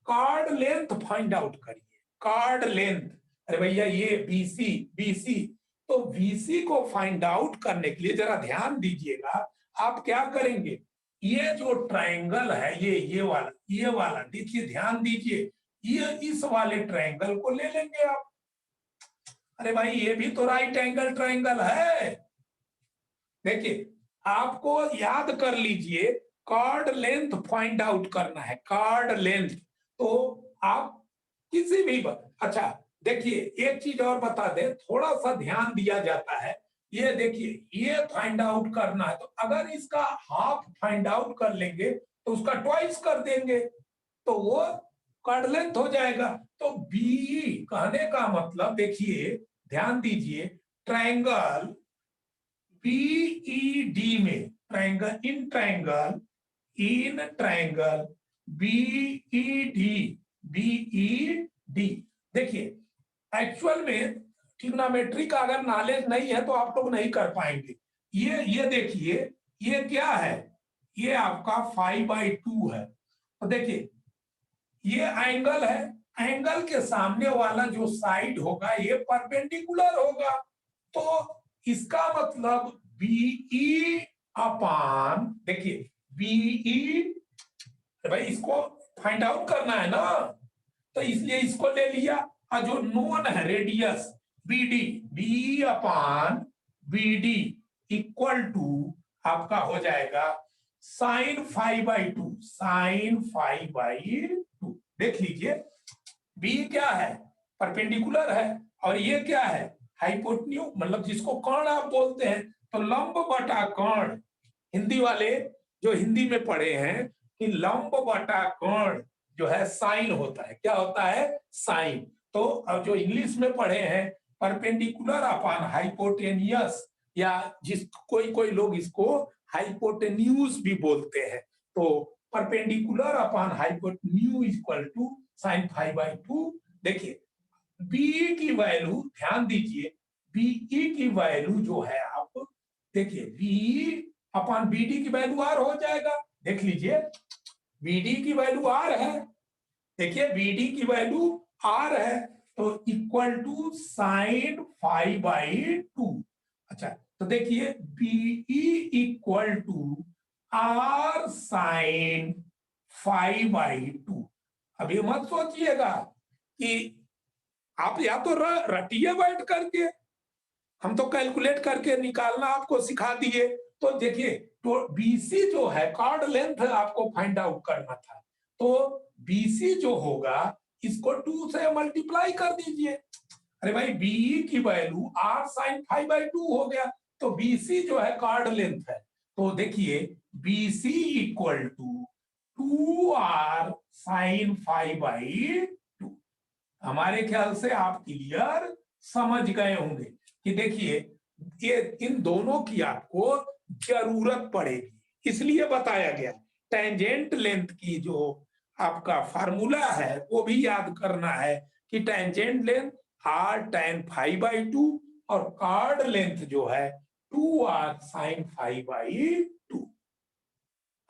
कार्ड लेंथ फाइंड आउट करिए, कार्ड लेंथ, अरे भैया ये बीसी, बीसी, तो बीसी को फाइंड आउट करने के लिए जरा ध्यान दीजिएगा, आप क्या करेंगे, ये जो ट्रायंगल है, ये वाला देखिए, ध्यान दीजिए, ये इस वाले ट्रायंगल को ले लेंगे आप। अरे भाई ये भी तो राइट एंगल ट्रायंगल है। देखिए आपको याद कर लीजिए, कार्ड लेंथ फाइंड आउट करना है, कार्ड लेंथ। तो आप किसी भी अच्छा देखिए एक चीज और बता दें, थोड़ा सा ध्यान दिया जाता है, ये देखिए ये फाइंड आउट करना है, तो अगर इसका हाफ फाइंड आउट कर लेंगे तो उसका ट्वाइस कर देंगे तो वो कार्ड लेंथ हो जाएगा। तो बी कहने का मतलब देखिए, ध्यान दीजिए, ट्रायंगल बीईडी में, triangle in triangle B.Ed, B.Ed, देखिए एक्चुअल में ट्रिग्नोमेट्री का अगर नॉलेज नहीं है तो आप लोग नहीं कर पाएंगे। ये देखिए ये क्या है, ये आपका 5/2 है। तो देखिए ये एंगल है, एंगल के सामने वाला जो साइड होगा ये परपेंडिकुलर होगा, तो इसका मतलब बीई अपान, देखिए बीई, भाई इसको फाइंड आउट करना है ना, तो इसलिए इसको ले लिया। और जो नोन है radius BD, B upon BD equal to आपका हो जाएगा साइन 5/2, साइन 5/2। देख लीजिए बी क्या है, परपेंडिकुलर है, और ये क्या है, हाइपोटेन्यूज, मतलब जिसको कर्ण आप बोलते हैं। तो लंब बटा कर्ण, हिंदी वाले जो हिंदी में पढ़े हैं कि लंब बटा कर्ण जो है साइन होता है, क्या होता है, साइन। तो अब जो इंग्लिश में पढ़े हैं परपेंडिकुलर अपॉन हाइपोटेनियस, या जिस कोई कोई लोग इसको हाइपोटेन्यूज भी बोलते हैं। तो perpendicular upon hypotenuse equal to sine 5/2। देखिए बीई की वैल्यू ध्यान दीजिए, बीई की वैल्यू जो है, आप देखिए बीई अपॉन बीडी की वैल्यू आर हो जाएगा। देख लीजिए बीडी की वैल्यू आर है, देखिए बीडी की वैल्यू आर है, तो इक्वल टू साइन 5/2। अच्छा, तो देखिए BE equal to R sine 5/2। अभी मत सोचिएगा कि आप या तो रटिए बैठ करके, हम तो कैलकुलेट करके निकालना आपको सिखा दिए। तो देखिए तो बीसी जो है कॉर्ड लेंथ आपको फाइंड आउट करना था, तो बीसी जो होगा इसको 2 से मल्टीप्लाई कर दीजिए। अरे भाई बीई की वैल्यू आर साइन 5/2 हो गया, तो बीसी जो है कॉर्ड लेंथ है। तो देखिए BC equal to 2r sign 5/2। हमारे ख्याल से आप क्लियर समझ गए होंगे कि देखिए ये इन दोनों की आपको जरूरत पड़ेगी, इसलिए बताया गया। टेंजेंट लेंथ की जो आपका फार्मूला है वो भी याद करना है कि टेंजेंट लेंथ r tan 5/2 और कॉर्ड लेंथ जो है 2r sin 5/2।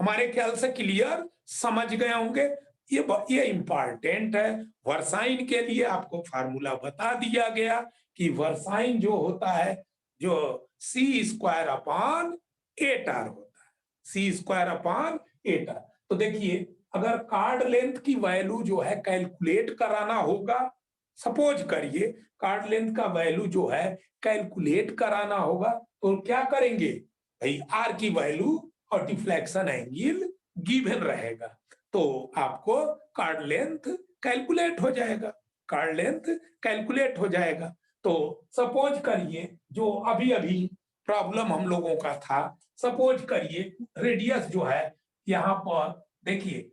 हमारे ख्याल से क्लियर समझ गए होंगे। ये इंपॉर्टेंट है, वर्साइन के लिए आपको फार्मूला बता दिया गया कि वर्साइन जो होता है जो c² अपॉन 8r होता है, c² अपॉन 8r। तो देखिए अगर कार्ड लेंथ की वैल्यू जो है कैलकुलेट कराना होगा, सपोज करिए कार्ड लेंथ का वैल्यू जो है कैलकुलेट कराना होगा, तो क्या करेंगे भाई, आर की वैल्यू और डिफ्लेक्शन एंगल गिवन रहेगा, तो आपको कार्ड लेंथ कैलकुलेट हो जाएगा, कार्ड लेंथ कैलकुलेट हो जाएगा। तो सपोज करिए जो अभी अभी प्रॉब्लम हम लोगों का था, सपोज करिए रेडियस जो है यहाँ पर देखिए,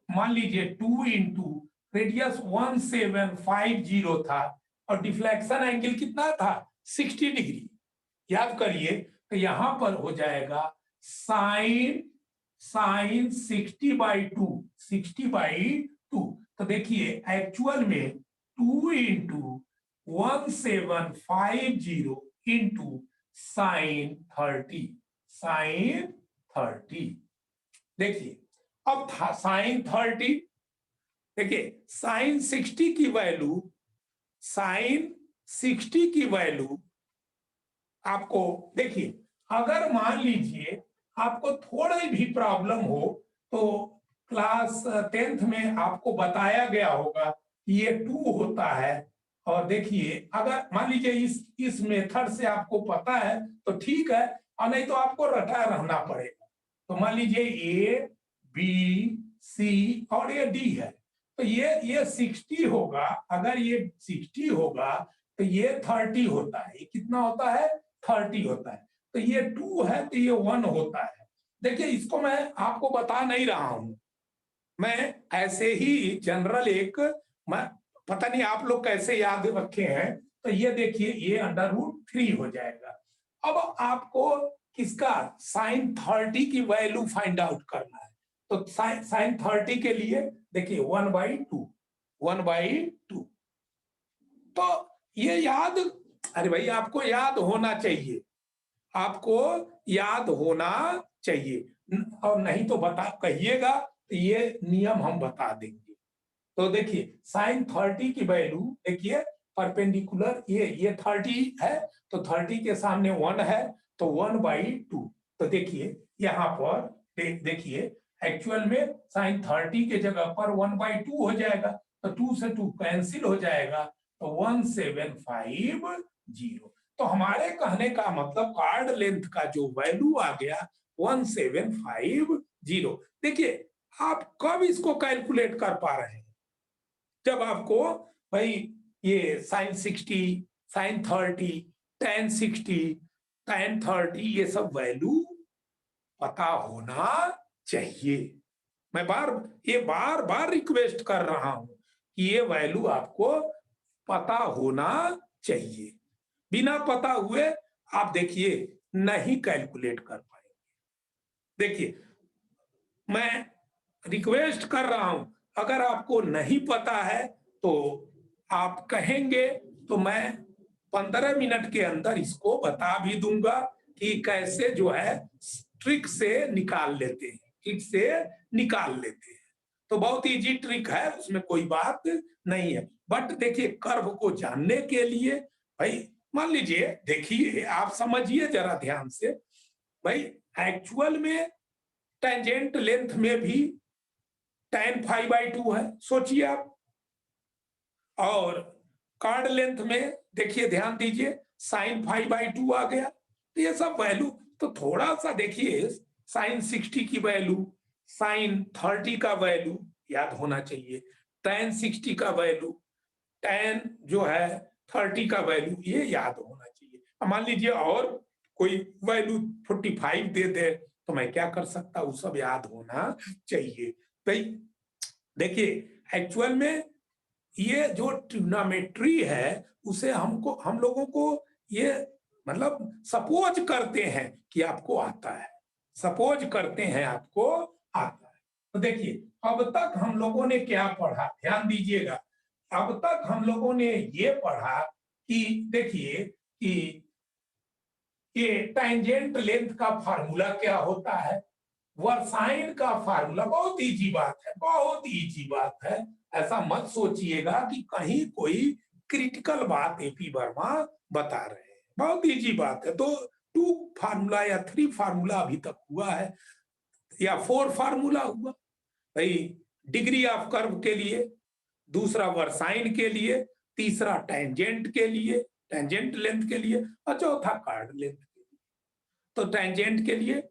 मान लीजिए 2 इंटू रेडियस 1750 था और डिफ्लेक्शन एंगल कितना था 60 डिग्री। याद करिए तो यहां पर हो जाएगा साइन 60/2, 60/2। तो देखिए एक्चुअल में 2 इंटू 1750 इंटू साइन 30, साइन 30। देखिए अब था साइन 30, देखिए साइन 60 की वैल्यू, साइन 60 की वैल्यू आपको देखिए, अगर मान लीजिए आपको थोड़ा भी प्रॉब्लम हो तो क्लास 10th में आपको बताया गया होगा कि ये 2 होता है। और देखिए अगर मान लीजिए इस मेथड से आपको पता है तो ठीक है, और नहीं तो आपको रटा रहना पड़ेगा। तो मान लीजिए ए बी सी और ये डी है, तो ये 60 होगा, अगर ये 60 होगा तो ये 30 होता है, ये कितना होता है 30 होता है, तो ये 2 है तो ये 1 होता है। देखिए इसको मैं आपको बता नहीं रहा हूं, मैं ऐसे ही जनरल एक, मैं पता नहीं आप लोग कैसे याद रखे हैं। तो ये देखिए ये √3 हो जाएगा। अब आपको किसका साइन 30 की वैल्यू फाइंड आउट करना है, तो साइन 30 के लिए देखिए 1/2, 1/2। तो ये याद, अरे भाई आपको याद होना चाहिए, आपको याद होना चाहिए, और नहीं तो बता कहिएगा तो ये नियम हम बता देंगे। तो देखिए साइन 30 की वैल्यू देखिए परपेंडिकुलर, ये 30 है तो 30 के सामने 1 है तो 1/2। तो देखिए यहाँ पर देखिए एक्चुअल में साइन 30 के जगह पर 1/2 हो जाएगा, तो 2 से 2 कैंसिल हो जाएगा, तो 1750। तो हमारे कहने का मतलब कार्ड लेंथ का जो वैल्यू आ गया 1750। देखिए आप कब इसको कैलकुलेट कर पा रहे हैं, जब आपको भाई ये साइन 60, साइन 30, tan 60, tan 30 ये सब वैल्यू पता होना चाहिए। मैं बार बार रिक्वेस्ट कर रहा हूं कि ये वैल्यू आपको पता होना चाहिए। बिना पता हुए आप देखिए नहीं कैलकुलेट कर पाएंगे। देखिए मैं रिक्वेस्ट कर रहा हूं, अगर आपको नहीं पता है तो आप कहेंगे तो मैं 15 मिनट के अंदर इसको बता भी दूंगा कि कैसे जो है ट्रिक से निकाल लेते हैं, ट्रिक से निकाल लेते हैं। तो बहुत इजी ट्रिक है, उसमें कोई बात नहीं है। बट देखिए कर्व को जानने के लिए भाई मान लीजिए, देखिए आप समझिए जरा ध्यान से, भाई एक्चुअल में टेंजेंट लेंथ में भी tan 5/2 है, सोचिए आप, और कार्ड लेंथ में देखिए ध्यान दीजिए साइन 5/2 आ गया। तो ये सब वैल्यू तो थोड़ा सा देखिए, साइन 60 की वैल्यू, साइन 30 का वैल्यू याद होना चाहिए, tan 60 का वैल्यू, tan जो है 30 का वैल्यू, ये याद होना चाहिए। अब मान लीजिए और कोई वैल्यू 45 दे दे तो मैं क्या कर सकता हूं, सब याद होना चाहिए। भाई देखिए एक्चुअल में ये जो ट्रिग्नोमेट्री है उसे हम लोगों को ये मतलब सपोज करते हैं कि आपको आता है, सपोज करते हैं आपको आता है। तो देखिए अब तक हम लोगों ने क्या पढ़ा, ध्यान दीजिएगा, अब तक हम लोगों ने ये पढ़ा कि देखिए कि ये टेंजेंट लेंथ का फार्मूला क्या होता है, वर्साइन का फार्मूला, बहुत इजी बात है, बहुत इजी बात है। ऐसा मत सोचिएगा कि कहीं कोई क्रिटिकल बात एपी वर्मा बता रहे हैं, बहुत इजी बात है। तो 2 फार्मूला या 3 फार्मूला अभी तक हुआ है या 4 फार्मूला हुआ, भाई डिग्री ऑफ कर्व के लिए, दूसरा वर्साइन के लिए, तीसरा टेंजेंट के लिए, टेंजेंट लेंथ के लिए, और चौथा कार्ड लेंथ के लिए। तो टेंजेंट के लिए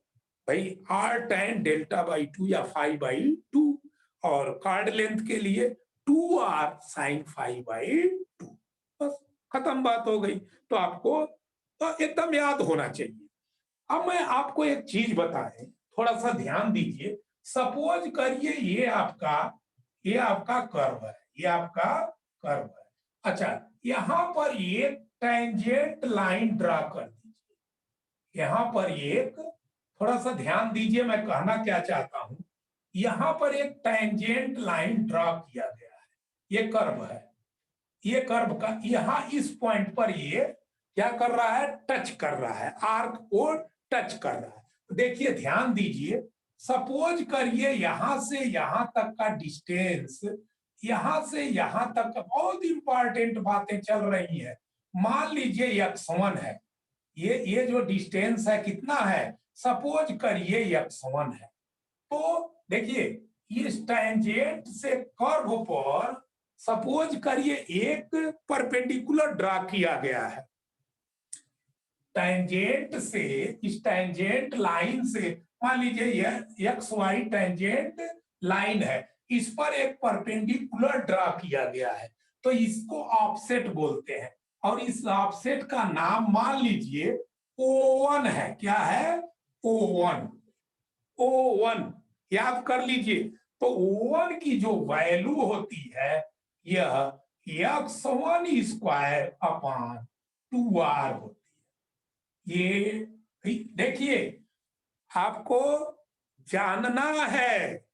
भाई r tan डेल्टा/2 या 5/2, और कार्ड लेंथ के लिए 2r sin 5/2। बस खत्म बात हो गई। तो आपको तो एकदम याद होना चाहिए। अब मैं आपको एक चीज बताएं, थोड़ा सा ध्यान दीजिए। सपोज करिए ये आपका कर्व है, ये आपका कर्व है। अच्छा यहां पर एक टेंजेंट लाइन ड्रा कर दीजिए, यहां पर एक, थोड़ा सा ध्यान दीजिए मैं कहना क्या चाहता हूं, यहां पर एक टेंजेंट लाइन ड्रा किया गया है, ये कर्व है, ये कर्व का यहां इस पॉइंट पर ये क्या कर रहा है, टच कर रहा है, आर्क को टच कर रहा है। तो देखिए ध्यान दीजिए, सपोज करिए यहां से यहां तक का डिस्टेंस, यहां से यहां तक का, बहुत इंपॉर्टेंट बातें चल रही है। मान लीजिए x1 है, ये जो डिस्टेंस है कितना है, सपोज करिए x1 है। तो देखिए इस टेंजेंट से कर्व पर सपोज करिए एक परपेंडिकुलर ड्रा किया गया है, टेंजेंट से, इस टेंजेंट लाइन से, मान लीजिए यह एक्स वाई टेंजेंट लाइन है, इस पर एक परपेंडिकुलर ड्रा किया गया है, तो इसको ऑफसेट बोलते हैं। और इस ऑफसेट का नाम मान लीजिए O1 है, क्या है, O1, O1 याद कर लीजिए। तो O1 की जो वैल्यू होती है यह x1 स्क्वायर अपान 2r होती है। ये देखिए आपको जानना है,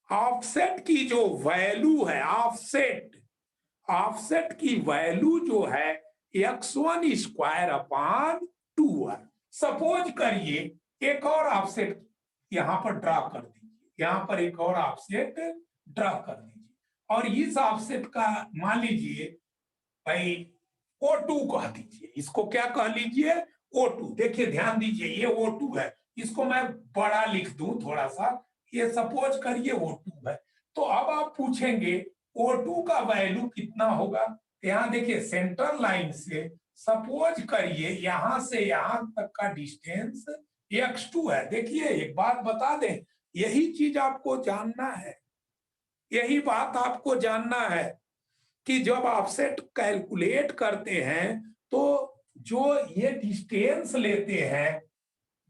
ऑफसेट की जो वैल्यू है, ऑफसेट की वैल्यू जो है x1 square upon 2r। Suppose करिए एक और ऑफसेट यहां पर ड्रा कर दीजिए, यहां पर एक और ऑफसेट ड्रा कर दीजिए, और इस ऑफसेट का मान लीजिए भाई O2 कह दीजिए, इसको क्या कह लीजिए, O2। देखिए ध्यान दीजिए, ये O2 है, इसको मैं बड़ा लिख दूं थोड़ा सा, ये सपोज करिए O2 है। तो अब आप पूछेंगे O2 का वैल्यू कितना होगा। यहाँ देखिए सेंटर लाइन से सपोज करिए यहां से यहां तक का डिस्टेंस x2 है। देखिए एक बात बता दें, यही चीज आपको जानना है, यही बात आपको जानना है कि जब ऑफसेट कैलकुलेट करते हैं तो जो ये डिस्टेंस लेते हैं,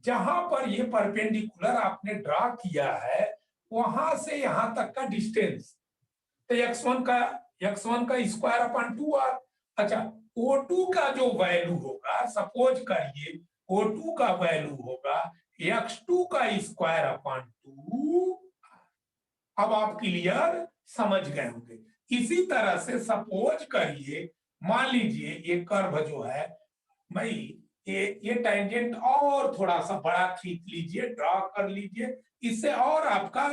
जहां पर ये परपेंडिकुलर आपने ड्रा किया है वहां से यहां तक का डिस्टेंस, तो x1 का स्क्वायर अपॉन 2r। अच्छा, O2 का जो वैल्यू होगा, सपोज करिए O2 का वैल्यू होगा x2 का स्क्वायर अपॉन 2। अब आप क्लियर समझ गए होंगे। इसी तरह से सपोज करिए, मान लीजिए ये कर्व जो है भाई, ये टेंजेंट और थोड़ा सा बड़ा खींच लीजिए, ड्रॉ कर लीजिए, इससे और आपका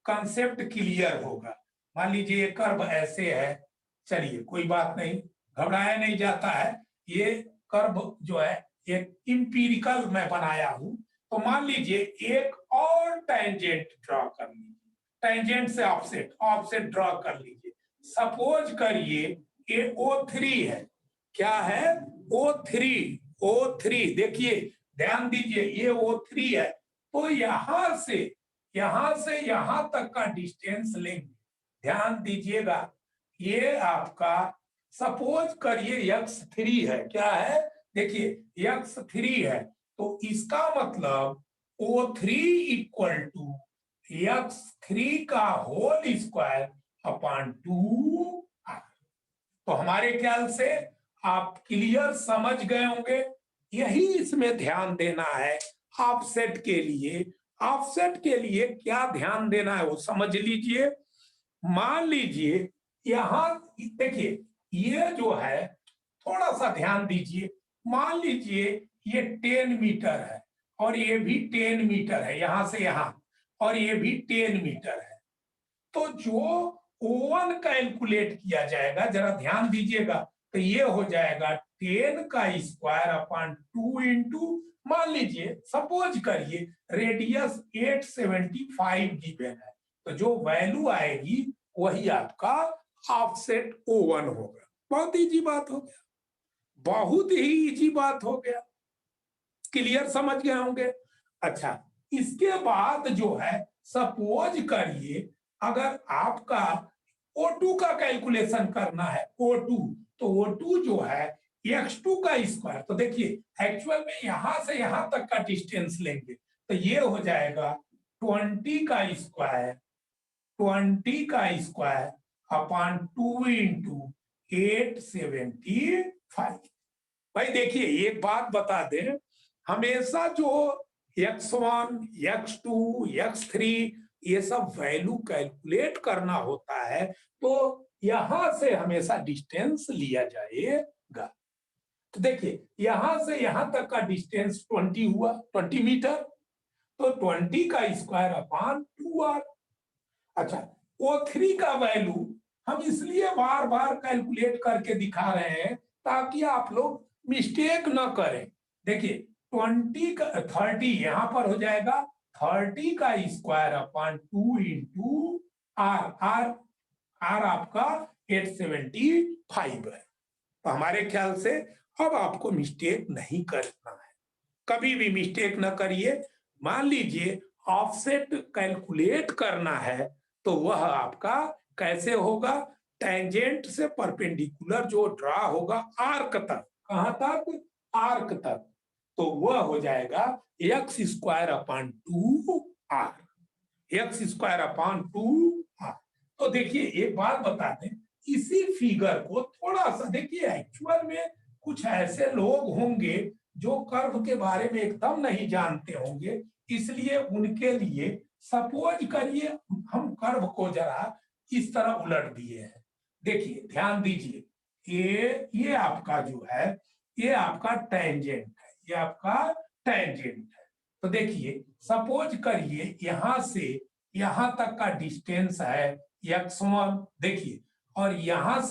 कंसेप्ट क्लियर होगा। मान लीजिए ये कर्व ऐसे है, चलिए कोई बात नहीं, घबराया नहीं जाता है। ये कर्व जो है एक इंपीरिकल मैं बनाया हूं, तो मान लीजिए एक और टेंजेंट ड्रॉ कर लीजिए, टेंजेंट से ऑफसेट, ऑफसेट ड्रॉ कर लीजिए। सपोज करिए ये O3 है, क्या है, O3, O3। देखिए ध्यान दीजिए ये O3 है, तो यहां से यहां तक का डिस्टेंस लेंगे। ध्यान दीजिएगा, ये आपका सपोज करिए x3 है, क्या है, देखिए x3 है, तो इसका मतलब O3 इक्वल टू x3 का होल स्क्वायर अपॉन 2। तो हमारे ख्याल से आप क्लियर समझ गए होंगे। यही इसमें ध्यान देना है ऑफसेट के लिए। ऑफसेट के लिए क्या ध्यान देना है वो समझ लीजिए। मान लीजिए यहां देखिए, ये जो है थोड़ा सा ध्यान दीजिए, मान लीजिए ये 10 मीटर है और ये भी 10 मीटर है यहां से यहां, और ये भी 10 मीटर है। तो जो O1 कैलकुलेट किया जाएगा, जरा ध्यान दीजिएगा, तो ये हो जाएगा 10 का स्क्वायर अपॉन 2 इंटू, मान लीजिए सपोज करिए रेडियस 875 गिवन है, तो जो वैल्यू आएगी वही आपका ऑफसेट O1 होगा। बहुत इजी बात हो गया, बहुत ही इजी बात हो गया, क्लियर समझ गए होंगे। अच्छा, इसके बाद जो है सपोज करिए अगर आपका O2 का कैलकुलेशन करना है, O2, तो O2 जो है x2 का स्क्वायर, तो देखिए एक्चुअल में यहां से यहां तक का डिस्टेंस लेंगे, तो ये हो जाएगा 20 का स्क्वायर, 20 का स्क्वायर अपॉन 2 इंटू 875। भाई देखिए एक बात बता दें, हमेशा जो x1, x2, x3 ये सब वैल्यू कैलकुलेट करना होता है, तो यहां से हमेशा डिस्टेंस लिया जाएगा। तो देखिए यहां से यहां तक का डिस्टेंस 20 हुआ, 20 मीटर, तो 20 का स्क्वायर अपॉन 2r। अच्छा, O3 का वैल्यू हम इसलिए बार बार कैलकुलेट करके दिखा रहे हैं ताकि आप लोग मिस्टेक न करें। देखिए 20 का 30 यहां पर हो जाएगा 30 का square upon 2 into R, R आपका 875 है। तो हमारे ख्याल से अब आपको मिस्टेक नहीं करना है, कभी भी मिस्टेक न करिए। मान लीजिए ऑफसेट कैलकुलेट करना है, तो वह आपका कैसे होगा, टेंजेंट से परपेंडिकुलर जो ड्रा होगा आर्क तक, कहां तक, आर्क तक, तो वह हो जाएगा x square upon 2r, x square upon 2r। तो देखिए एक बात बता दें, इसी फिगर को थोड़ा सा देखिए, एक्चुअल में कुछ ऐसे लोग होंगे जो कर्व के बारे में एकदम नहीं जानते होंगे, इसलिए उनके लिए सपोज करिए हम कर्व को जरा इस तरह उलट दिए हैं। देखिए ध्यान दीजिए, ये आपका जो है ये आपका टेंजेंट है, ये आपका टेंजेंट है। तो देखिए सपोज करिए यहां से यहां तक का डिस्टेंस है x1, देखिए, और यहां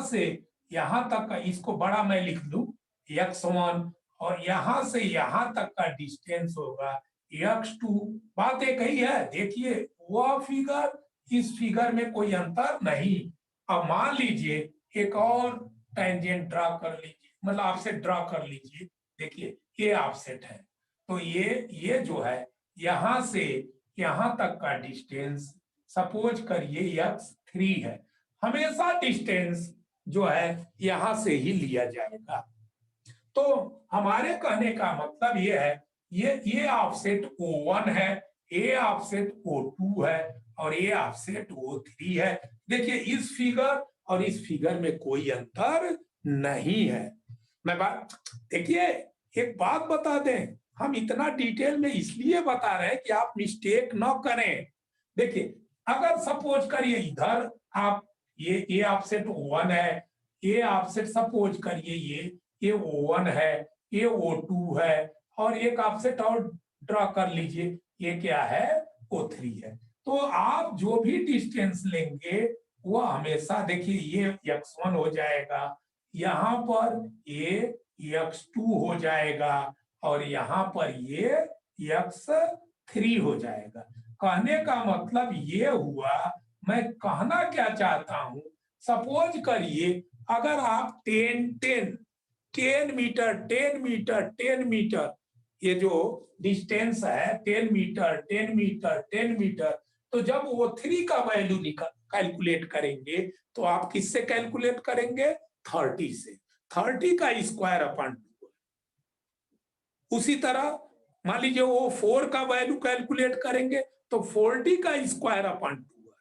से यहां तक का, इसको बड़ा मैं लिख लूं x1, और यहां से यहां तक का डिस्टेंस होगा x2। बात एक ही है। देखिए वह फिगर इस फिगर में कोई अंतर नहीं। अब मान लीजिए एक और टेंजेंट ड्रा कर लीजिए, मतलब आपसे ड्रा कर लीजिए। देखिए ये ऑफसेट है, तो ये जो है यहां से यहां तक का डिस्टेंस सपोज करिए x3 है। हमेशा डिस्टेंस जो है यहां से ही लिया जाएगा। तो हमारे कहने का मतलब ये है, ये ऑफसेट O1 है, ये ऑफसेट O2 है, और ये ऑफसेट O3 है। देखिए इस फिगर और इस फिगर में कोई अंतर नहीं है। मैं बात देखिए, एक बात बता दें, हम इतना डिटेल में इसलिए बता रहे हैं कि आप मिस्टेक न करें। देखिए अगर सपोज करिए इधर आप ये ऑफसेट O1 है, ये ऑफसेट सपोज करिए ये O1 है, ये O2 है, और एक ऑफसेट और ड्रा कर लीजिए, ये क्या है O3 है। तो आप जो भी डिस्टेंस लेंगे वो हमेशा, देखिए ये x1 हो जाएगा, यहां पर ये x2 हो जाएगा, और यहां पर ये x3 हो जाएगा। कहने का मतलब ये हुआ, मैं कहना क्या चाहता हूं, सपोज करिए अगर आप 10 मीटर 10 मीटर 10 मीटर, ये जो डिस्टेंस है 10 मीटर 10 मीटर 10 मीटर, तो जब वो थ्री का वैल्यू कैलकुलेट करेंगे तो आप किससे कैलकुलेट करेंगे, 30 से। 30 का स्क्वायर अपन 2। उसी तरह मान लीजिए वो 4 का वैल्यू कैलकुलेट करेंगे तो 40 का स्क्वायर अपन 2 है।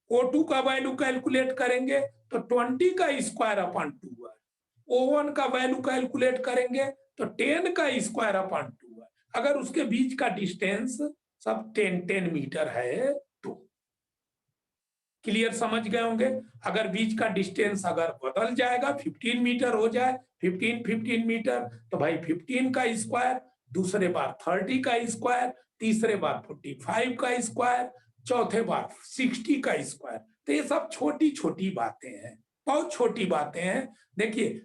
O2 का वैल्यू कैलकुलेट करेंगे तो 20 का स्क्वायर अपन 2 है। O1 का वैल्यू कैलकुलेट करेंगे तो 10 का स्क्वायर अपन 2 है। अगर उसके बीच का डिस्टेंस सब 10 मीटर है तो क्लियर समझ गए होंगे। अगर बीच का डिस्टेंस अगर बदल जाएगा, 15 मीटर हो जाए, 15 मीटर, तो भाई 15 का स्क्वायर, दूसरे बार 30 का स्क्वायर, तीसरे बार 45 का स्क्वायर, चौथे बार 60 का स्क्वायर। तो ये सब छोटी छोटी बातें हैं, बहुत छोटी बातें हैं। देखिए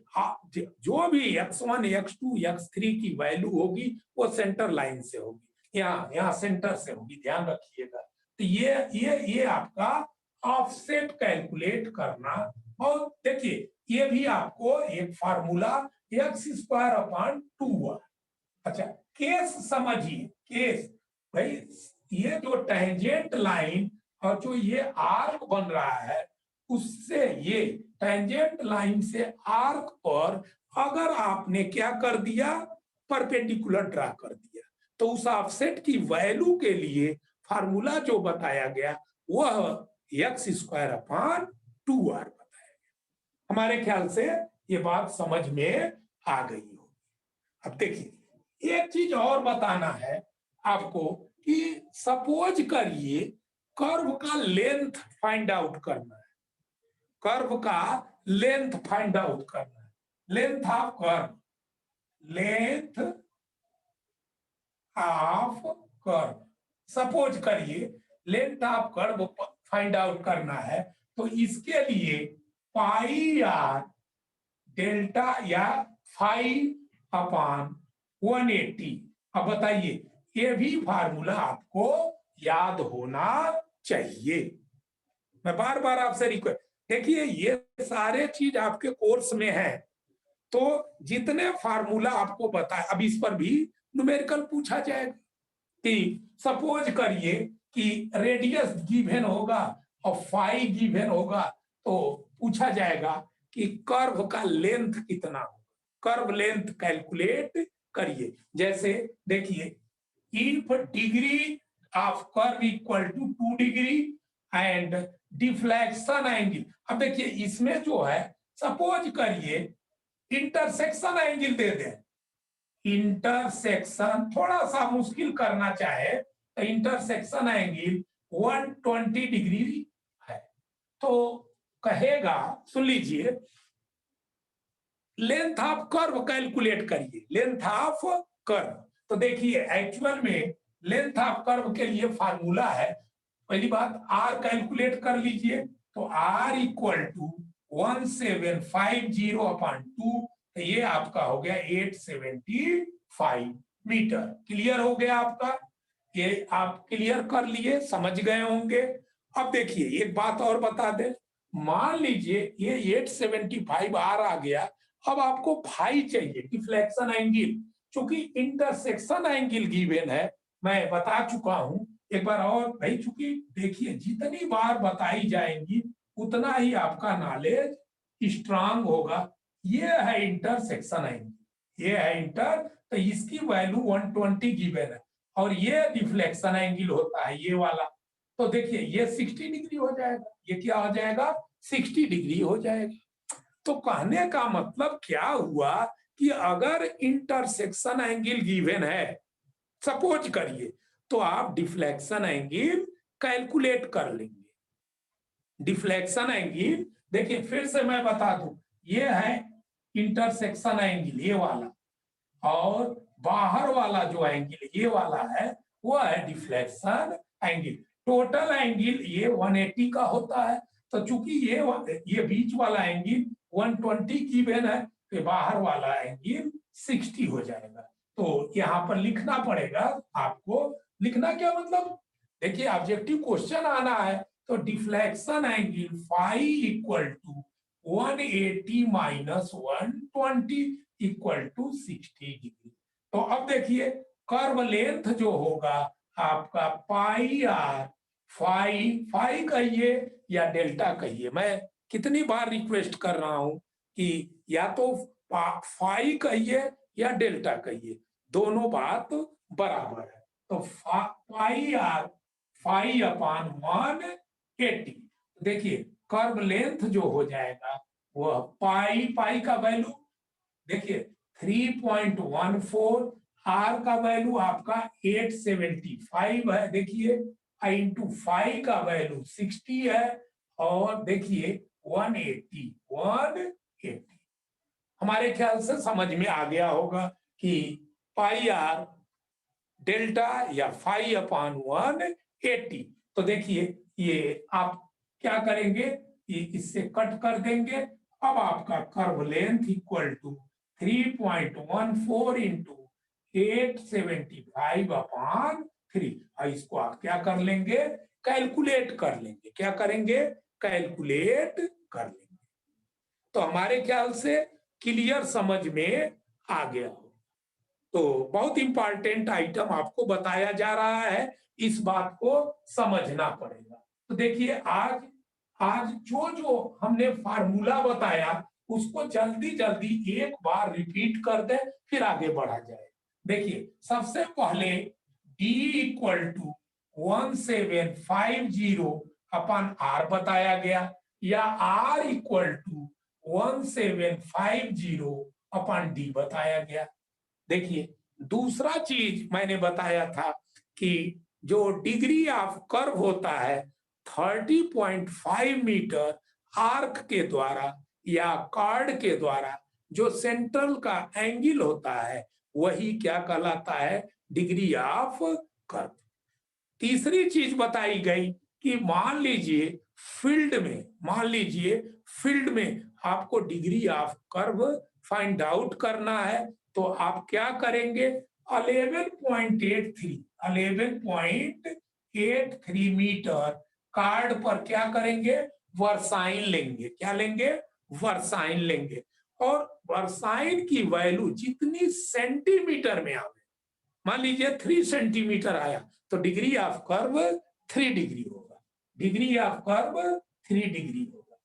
जो भी x1 x2 x3 की वैल्यू होगी वो सेंटर लाइन से होगी, यहाँ सेंटर से होगी, ध्यान रखिएगा। तो ये आपका ऑफसेट कैलकुलेट करना। और देखिए ये भी आपको एक फार्मूला x² है। अच्छा केस समझिए, केस भाई, ये जो टेंजेंट लाइन और जो ये आर्क बन रहा है, उससे ये टेंजेंट लाइन से आर्क पर अगर आपने क्या कर दिया, परपेंडिकुलर ड्रा कर दिया, तो उस ऑफसेट की वैल्यू के लिए फार्मूला जो बताया गया वह x²/2r बताया गया। हमारे ख्याल से ये बात समझ में आ गई होगी। अब देखिए एक चीज और बताना है आपको कि सपोज करिए कर्व का लेंथ फाइंड आउट करना है, कर्व का लेंथ फाइंड आउट करना है, length of curve, length of curve. Suppose करिए length of curve find out करना है, तो इसके लिए पाई आर डेल्टा या 5/180। अब बताइए, ये भी फार्मूला आपको याद होना चाहिए। मैं बार बार आपसे रिक्वेस्ट, देखिए ये सारे चीज आपके कोर्स में है, तो जितने फार्मूला आपको बताए, अब इस पर भी न्यूमेरिकल पूछा जाएगा कि सपोज करिए कि रेडियस गिवन होगा और फाई गिवन होगा, तो पूछा जाएगा कि कर्व का लेंथ कितना होगा, कर्व लेंथ कैलकुलेट करिए। जैसे देखिए if degree of curve equal to 2 degree and deflection angle. अब देखिए इसमें जो है सपोज करिए इंटरसेक्शन एंगल दे दें, इंटरसेक्शन थोड़ा सा मुश्किल करना चाहे तो इंटरसेक्शन एंगल 120 डिग्री है, तो कहेगा, सुन लीजिए, लेंथ ऑफ कर्व कैलकुलेट करिए, लेंथ ऑफ कर्व। तो देखिए एक्चुअल में लेंथ ऑफ कर्व के लिए फार्मूला है, पहली बात आर कैलकुलेट कर लीजिए, तो आर इक्वल टू 1750/2, तो ये आपका हो गया 875 मीटर। क्लियर हो गया आपका, ये आप क्लियर कर लिए, समझ गए होंगे। अब देखिए एक बात और बता दें, मान लीजिए ये 875 आर आ गया, अब आपको फाई चाहिए, डिफ्लेक्शन एंगल, क्योंकि इंटरसेक्शन एंगल गिवन है, मैं बता चुका हूं एक बार और भाई। चूंकि देखिए जितनी बार बताई जाएंगी उतना ही आपका नॉलेज स्ट्रांग होगा। ये है इंटरसेक्शन एंगल, ये है इंटर, तो इसकी वैल्यू 120 गिवन है, और ये डिफ्लेक्शन एंगल होता है ये वाला। तो देखिए ये 60 डिग्री हो जाएगा, ये क्या हो जाएगा, 60 डिग्री हो जाएगा। तो कहने का मतलब क्या हुआ कि अगर इंटरसेक्शन एंगल गिवन है, सपोज करिए, तो आप डिफ्लेक्शन एंगल कैलकुलेट कर लेंगे। डिफ्लेक्शन एंगल देखिए फिर से मैं बता दूं, ये है इंटरसेक्शन एंगल ये वाला, और बाहर वाला जो एंगल ये वाला है वो है डिफ्लेक्शन एंगल। टोटल एंगल ये 180 का होता है, तो चूंकि ये बीच वाला एंगल 120 की बेन है, तो बाहर वाला एंगल 60 हो जाएगा। तो यहाँ पर लिखना पड़ेगा आपको। लिखना क्या मतलब, देखिए ऑब्जेक्टिव क्वेश्चन आना है, तो deflection angle phi equal to 180 minus 120 equal to 60 degree. तो अब देखिए कर्व लेंथ जो होगा आपका पाई आर, फाई, फाई कहिए या डेल्टा कहिए, मैं कितनी बार रिक्वेस्ट कर रहा हूं कि या तो फाई कहिए या डेल्टा कहिए, दोनों बात बराबर है। तो पाई आर, फाई अपान 180, देखिए कर्व लेंथ जो हो जाएगा वह पाई, पाई का वैल्यू देखिए 3.14, आर का वैल्यू आपका 875 है, देखिए इंटू फाइव का वैल्यू 60 है, और देखिए 180 हमारे ख्याल से समझ में आ गया होगा कि पाई आर डेल्टा या फाई अपान 180। तो देखिए ये आप क्या करेंगे, ये इससे कट कर देंगे। अब आपका curve length equal to 3.14 into 875 upon 3, और इसको आप क्या कर लेंगे, कैलकुलेट कर लेंगे। क्या करेंगे, कैलकुलेट कर लेंगे। तो हमारे ख्याल से क्लियर समझ में आ गया हो। तो बहुत इंपॉर्टेंट आइटम आपको बताया जा रहा है, इस बात को समझना पड़ेगा। तो देखिए आज आज जो जो हमने फार्मूला बताया उसको जल्दी जल्दी एक बार रिपीट कर दे, फिर आगे बढ़ा जाए। देखिए सबसे पहले D equal to 1750 upon R बताया गया, या R equal to 1750 upon D बताया गया। देखिए दूसरा चीज मैंने बताया था कि जो डिग्री ऑफ कर्व होता है 30.5 मीटर आर्क के द्वारा या कार्ड के द्वारा जो सेंट्रल का एंगल होता है वही क्या कहलाता है, डिग्री ऑफ कर्व। तीसरी चीज बताई गई कि मान लीजिए फील्ड में आपको degree of curve find out करना है, तो आप क्या करेंगे, 11.83 मीटर कार्ड पर क्या करेंगे, वर्साइन लेंगे। क्या लेंगे, वर्साइन लेंगे, और वर्साइन की वैल्यू जितनी सेंटीमीटर में आवे, मान लीजिए 3 सेंटीमीटर आया, तो डिग्री ऑफ कर्व 3 डिग्री होगा, डिग्री ऑफ कर्व 3 डिग्री होगा।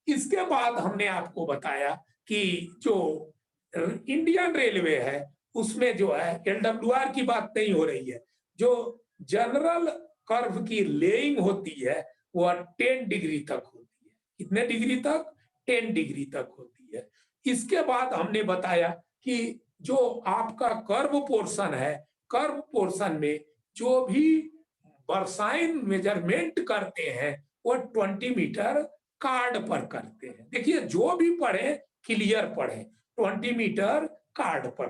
इसके बाद हमने आपको बताया कि जो इंडियन रेलवे है उसमें जो है LWR की बात नहीं हो रही है, जो जनरल कर्व की लेइंग होती है वह 10 डिग्री तक होती है। कितने डिग्री तक, 10 डिग्री तक होती है। इसके बाद हमने बताया कि जो आपका कर्व पोर्शन है, कर्व पोर्शन में जो भी वर्साइन मेजरमेंट करते हैं वो 20 मीटर कार्ड पर करते हैं। देखिए जो भी पढ़े क्लियर पढ़े, 20 मीटर कार्ड पर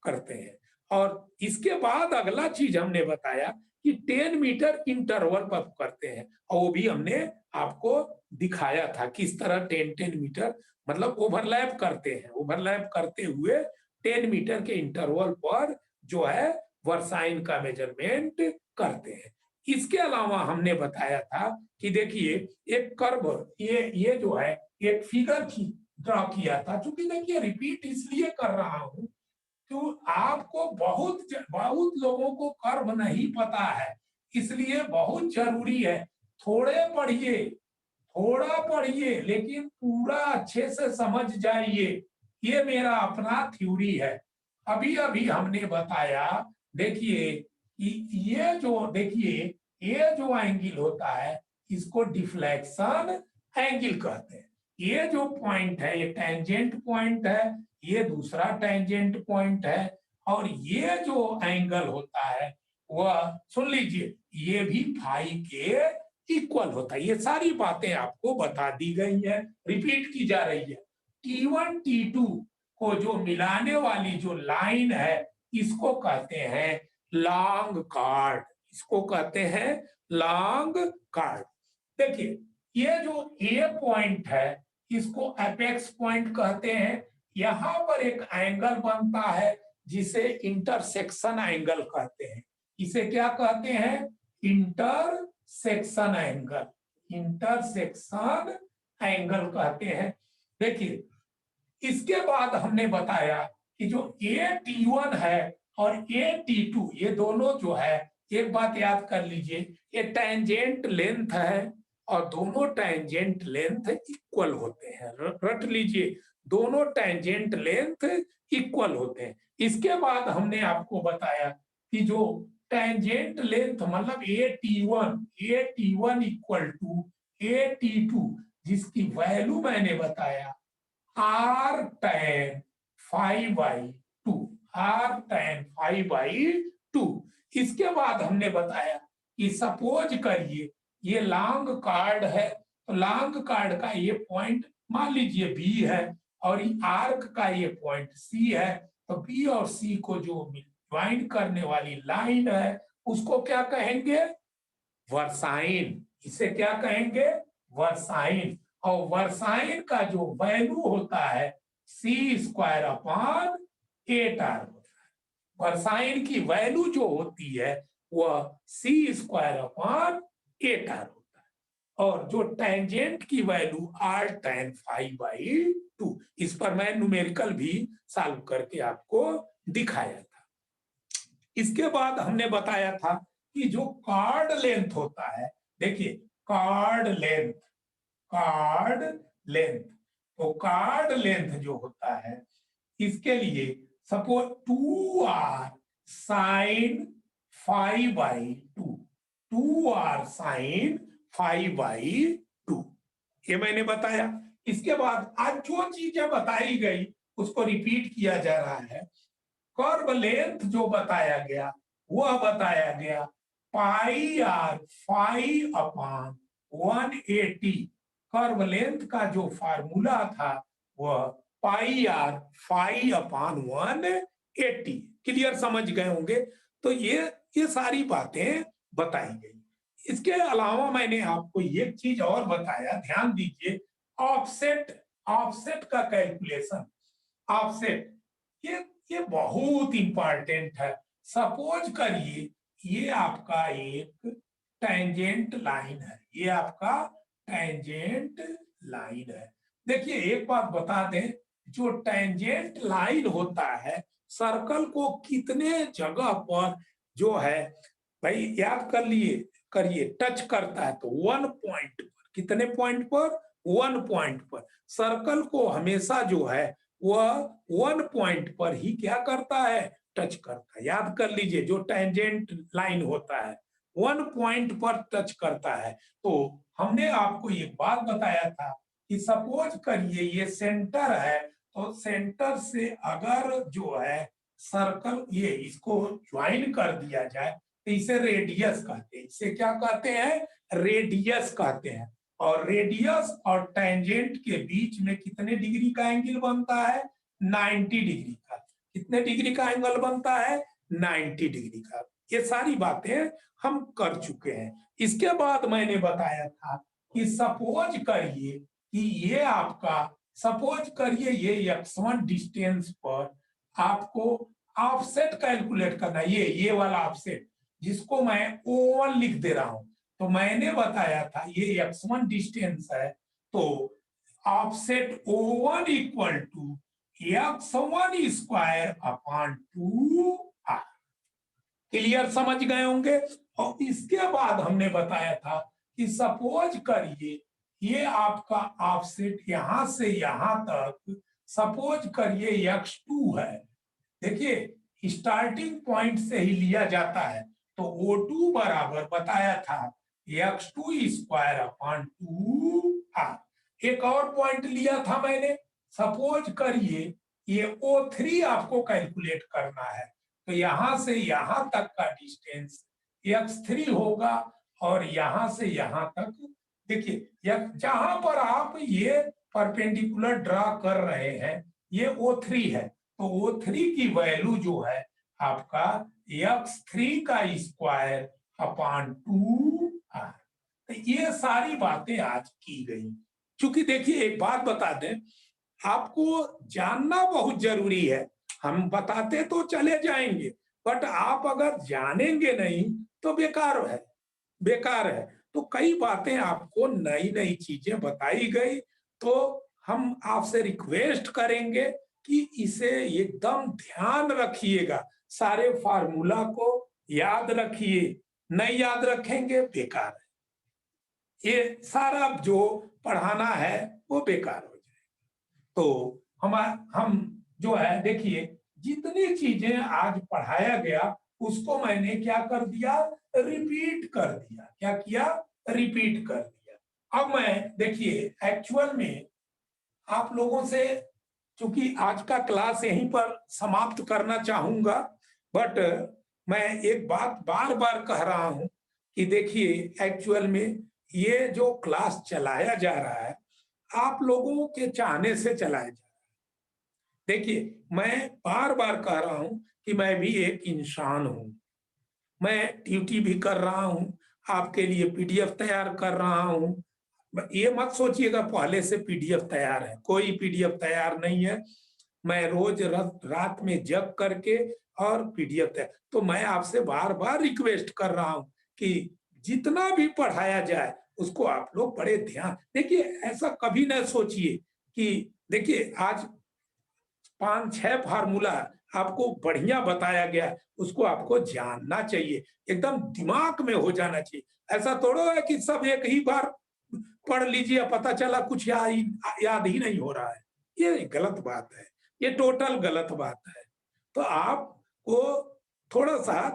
करते हैं। और इसके बाद अगला चीज हमने बताया कि 10 मीटर इंटरवल पर करते हैं, और वो भी हमने आपको दिखाया था किस तरह 10-10 मीटर मतलब ओवरलैप करते हैं, ओवरलैप करते हुए 10 मीटर के इंटरवल पर जो है वर्साइन का मेजरमेंट करते हैं। इसके अलावा हमने बताया था कि देखिए एक कर्व, ये जो है एक फिगर की ड्रॉ किया था। चूंकि देखिए रिपीट इसलिए कर रहा हूं तो आपको बहुत लोगों को कर्व नहीं पता है, इसलिए बहुत जरूरी है थोड़े पढ़िए, थोड़ा पढ़िए लेकिन पूरा अच्छे से समझ जाइए। ये मेरा अपना थ्योरी है। अभी अभी हमने बताया, देखिए ये जो देखिए ये जो एंगल होता है इसको डिफ्लेक्शन एंगल कहते हैं। ये जो पॉइंट है ये टेंजेंट पॉइंट है, ये दूसरा टेंजेंट पॉइंट है, और ये जो एंगल होता है वह सुन लीजिए ये भी फाई के इक्वल होता है। ये सारी बातें आपको बता दी गई है, रिपीट की जा रही है। T1 T2 को जो मिलाने वाली जो लाइन है इसको कहते हैं लॉन्ग कार्ड, इसको कहते हैं लॉन्ग कार्ड। देखिए ये जो ए पॉइंट है इसको अपेक्स पॉइंट कहते हैं। यहां पर एक एंगल बनता है जिसे इंटरसेक्शन एंगल कहते हैं। इसे क्या कहते हैं? इंटरसेक्शन एंगल, इंटरसेक्शन एंगल कहते हैं। देखिए इसके बाद हमने बताया कि जो A T1 है और A T2 ये दोनों जो है, एक बात याद कर लीजिए, ये टेंजेंट लेंथ है और दोनों टेंजेंट लेंथ इक्वल होते हैं। रट लीजिए, दोनों टेंजेंट लेंथ इक्वल होते हैं। इसके बाद हमने आपको बताया कि जो टेंजेंट लेंथ मतलब A T1 equal to A T2 जिसकी वैल्यू मैंने बताया R tan phi by 2, R tan phi by 2। इसके बाद हमने बताया कि सपोज करिए ये लॉन्ग कार्ड है, तो लॉन्ग कार्ड का ये पॉइंट मान लीजिए B है और आर्क का ये पॉइंट C है, तो B और C को जो ज्वाइन करने वाली लाइन है उसको क्या कहेंगे? वर्साइन। इसे क्या कहेंगे? वर्साइन। और वर्साइन का जो वैल्यू होता है C² अपॉन 8R होता है। वर्साइन की वैल्यू जो होती है वह C² अपॉन 8R होता है, और जो टेंजेंट की value R tan phi by 2। इस पर मैं न्यूमेरिकल भी सॉल्व करके आपको दिखाया था। इसके बाद हमने बताया था कि जो कार्ड लेंथ होता है, देखिए कार्ड लेंथ, कार्ड लेंथ, तो कार्ड लेंथ जो होता है इसके लिए suppose 2R sine phi by 2, 2R sine phi by 2, ये मैंने बताया। इसके बाद आज जो चीजें बताई गई उसको रिपीट किया जा रहा है। कर्व लेंथ जो बताया गया वह बताया गया pi R phi upon 180। Curve length का जो फार्मूला था वह pi R phi upon 180। Clear समझ गए होंगे? तो ये सारी बातें बताई गई। इसके अलावा मैंने आपको एक चीज और बताया, ध्यान दीजिए, ऑफसेट, ऑफसेट का कैलकुलेशन। ऑफसेट ये बहुत इंपॉर्टेंट है। सपोज करिए ये आपका एक टेंजेंट लाइन है, ये आपका टेंजेंट लाइन है। देखिए एक बात बता दें, जो टेंजेंट लाइन होता है सर्कल को कितने जगह पर जो है भाई याद कर लिए करिए टच करता है, तो 1 पॉइंट पर, कितने पॉइंट पर? 1 पॉइंट पर। सर्कल को हमेशा जो है वह 1 पॉइंट पर ही क्या करता है? टच करता है। याद कर लीजिए जो टेंजेंट लाइन होता है 1 पॉइंट पर टच करता है। तो हमने आपको एक बात बताया था कि सपोज करिए ये सेंटर है, तो सेंटर से अगर जो है सर्कल ये इसको ज्वाइन कर दिया जाए तो इसे रेडियस कहते हैं। इसे क्या कहते हैं? रेडियस कहते हैं। और रेडियस और टेंजेंट के बीच में कितने डिग्री का एंगल बनता है? 90 डिग्री का। कितने डिग्री का एंगल बनता है? 90 डिग्री का। ये सारी बातें हम कर चुके हैं। इसके बाद मैंने बताया था कि सपोज करिए कि ये आपका, सपोज करिए ये x1 डिस्टेंस पर आपको ऑफसेट कैलकुलेट करना है, ये वाला ऑफसेट जिसको मैं O1 लिख दे रहा हूं। तो मैंने बताया था ये x1 डिस्टेंस है, तो offset O1 equal to x1 square upon 2r। Clear, समझ गए होंगे। और इसके बाद हमने बताया था कि सपोज करिए ये आपका ऑफसेट यहां से यहां तक सपोज करिए x2 है। देखिए स्टार्टिंग पॉइंट से ही लिया जाता है, तो O2 बराबर बताया था x2 स्क्वायर अपॉन 2r। एक और पॉइंट लिया था मैंने, सपोज करिए ये O3 आपको कैलकुलेट करना है, तो यहां से यहां तक का डिस्टेंस x3 होगा, और यहां से यहां तक देखिए जहां पर आप ये परपेंडिकुलर ड्रा कर रहे हैं ये O3 है, तो O3 की वैल्यू जो है आपका x3 का स्क्वायर अपॉन 2r। तो ये सारी बातें आज की गई। क्योंकि देखिए एक बात बता दें, आपको जानना बहुत जरूरी है। हम बताते तो चले जाएंगे, बट आप अगर जानेंगे नहीं तो बेकार है, बेकार है। तो कई बातें आपको नई नई चीजें बताई गई, तो हम आपसे रिक्वेस्ट करेंगे कि इसे एकदम ध्यान रखिएगा, सारे फार्मूला को याद रखिए। नहीं याद रखेंगे बेकार है, ये सारा जो पढ़ाना है वो बेकार हो जाएगा। तो हम जो है देखिए जितनी चीजें आज पढ़ाया गया उसको मैंने क्या कर दिया, रिपीट कर दिया। क्या किया, रिपीट कर दिया। अब मैं देखिए एक्चुअल में आप लोगों से, चूंकि आज का क्लास यहीं पर समाप्त करना चाहूंगा, बट मैं एक बात बार बार कह रहा हूं कि देखिए एक्चुअल में ये जो क्लास चलाया जा रहा है आप लोगों के चाहने से चलाया जा रहा है। देखिए मैं बार बार कह रहा हूं कि मैं भी एक इंसान हूं, मैं ड्यूटी भी कर रहा हूं, आपके लिए पीडीएफ तैयार कर रहा हूं। ये मत सोचिएगा पहले से पीडीएफ तैयार है, कोई पीडीएफ तैयार नहीं है। मैं रोज रात में जग करके और पीडीएफ तैयार, तो मैं आपसे बार बार रिक्वेस्ट कर रहा हूं कि जितना भी पढ़ाया जाए उसको आप लोग बड़े ध्यान देखिए। ऐसा कभी ना सोचिए कि देखिए आज 5-6 फार्मूला आपको बढ़िया बताया गया, उसको आपको जानना चाहिए, एकदम दिमाग में हो जाना चाहिए। ऐसा थोड़ा है कि सब एक ही बार पढ़ लीजिए पता चला कुछ याद ही नहीं हो रहा है, ये गलत बात है, ये टोटल गलत बात है। तो आपको थोड़ा सा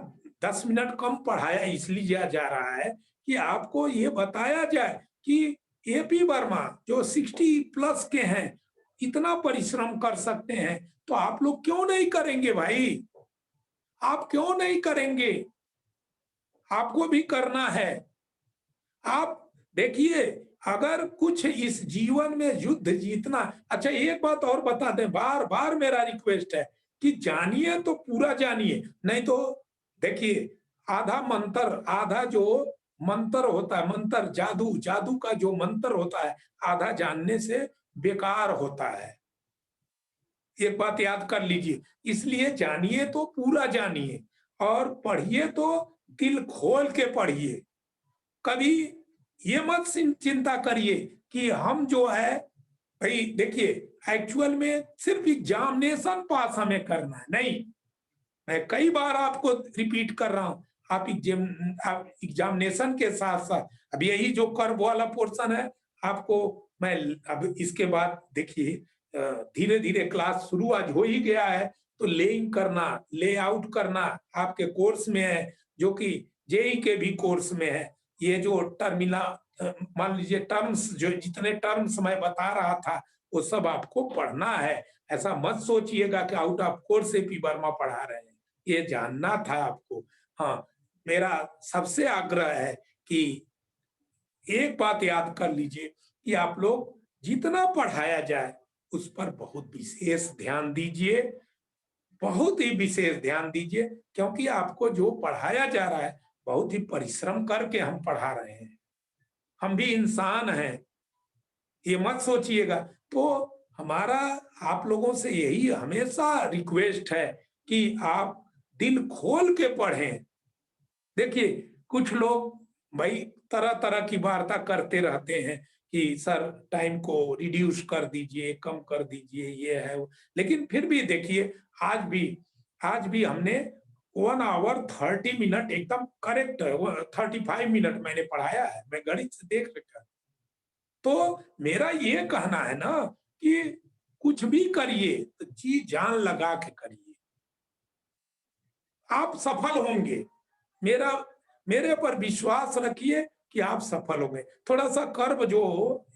10 मिनट कम पढ़ाया इसलिए जा रहा है कि आपको ये बताया जाए कि एपी वर्मा जो 60+ के हैं इतना परिश्रम कर सकते हैं, तो आप लोग क्यों नहीं करेंगे भाई, आप क्यों नहीं करेंगे, आपको भी करना है। आप देखिए अगर कुछ इस जीवन में युद्ध जीतना, अच्छा एक बात और बता दें, बार बार मेरा रिक्वेस्ट है कि जानिए तो पूरा जानिए, नहीं तो देखिए आधा मंत्र, आधा जो मंत्र होता है, मंत्र जादू, जादू का जो मंत्र होता है आधा जानने से बेकार होता है। एक बात याद कर लीजिए, इसलिए जानिए तो पूरा जानिए और पढ़िए तो दिल खोल के पढ़िए। कभी ये मत चिंता करिए कि हम जो है भाई देखिए एक्चुअल में सिर्फ एग्जामिनेशन पास हमें करना है, नहीं, मैं कई बार आपको रिपीट कर रहा हूं, आप एग्जामिनेशन के साथ साथ अब यही जो कर्व वाला पोर्शन है आपको मैं अब इसके बाद देखिए धीरे धीरे क्लास शुरू आज हो ही गया है, तो लेइंग करना, लेआउट करना आपके कोर्स में है, जो कि जेई के भी कोर्स में है। ये जो मान लीजिए टर्म्स, जो जितने टर्म्स मैं बता रहा था वो सब आपको पढ़ना है। ऐसा मत सोचिएगा कि out of course AP Verma पढ़ा रहे हैं, ये जानना था आपको। हाँ, मेरा सबसे आग्रह है कि एक बात याद कर लीजिए कि आप लोग जितना पढ़ाया जाए उस पर बहुत विशेष ध्यान दीजिए, बहुत ही विशेष ध्यान दीजिए, क्योंकि आपको जो पढ़ाया जा रहा है बहुत ही परिश्रम करके हम पढ़ा रहे हैं। हम भी इंसान हैं, ये मत सोचिएगा। तो हमारा आप लोगों से यही हमेशा रिक्वेस्ट है कि आप दिल खोल के पढ़ें। देखिए, कुछ लोग भाई तरह-तरह की वार्ता करते रहते हैं कि सर टाइम को रिड्यूस कर दीजिए, कम कर दीजिए, ये है वो। लेकिन फिर भी देखिए, आज भी आज भी हमने 1 ऑवर 30 मिनट एकदम करेक्ट 35 मिनट मैंने पढ़ाया है, मैं गणित से देख रखा है। तो मेरा ये कहना है ना कि कुछ भी करिए, तो जी जान लगा के करिए। आप सफल होंगे। मेरा मेरे पर विश्वास रखिए कि आप सफल होंगे। थोड़ा-सा कर्व जो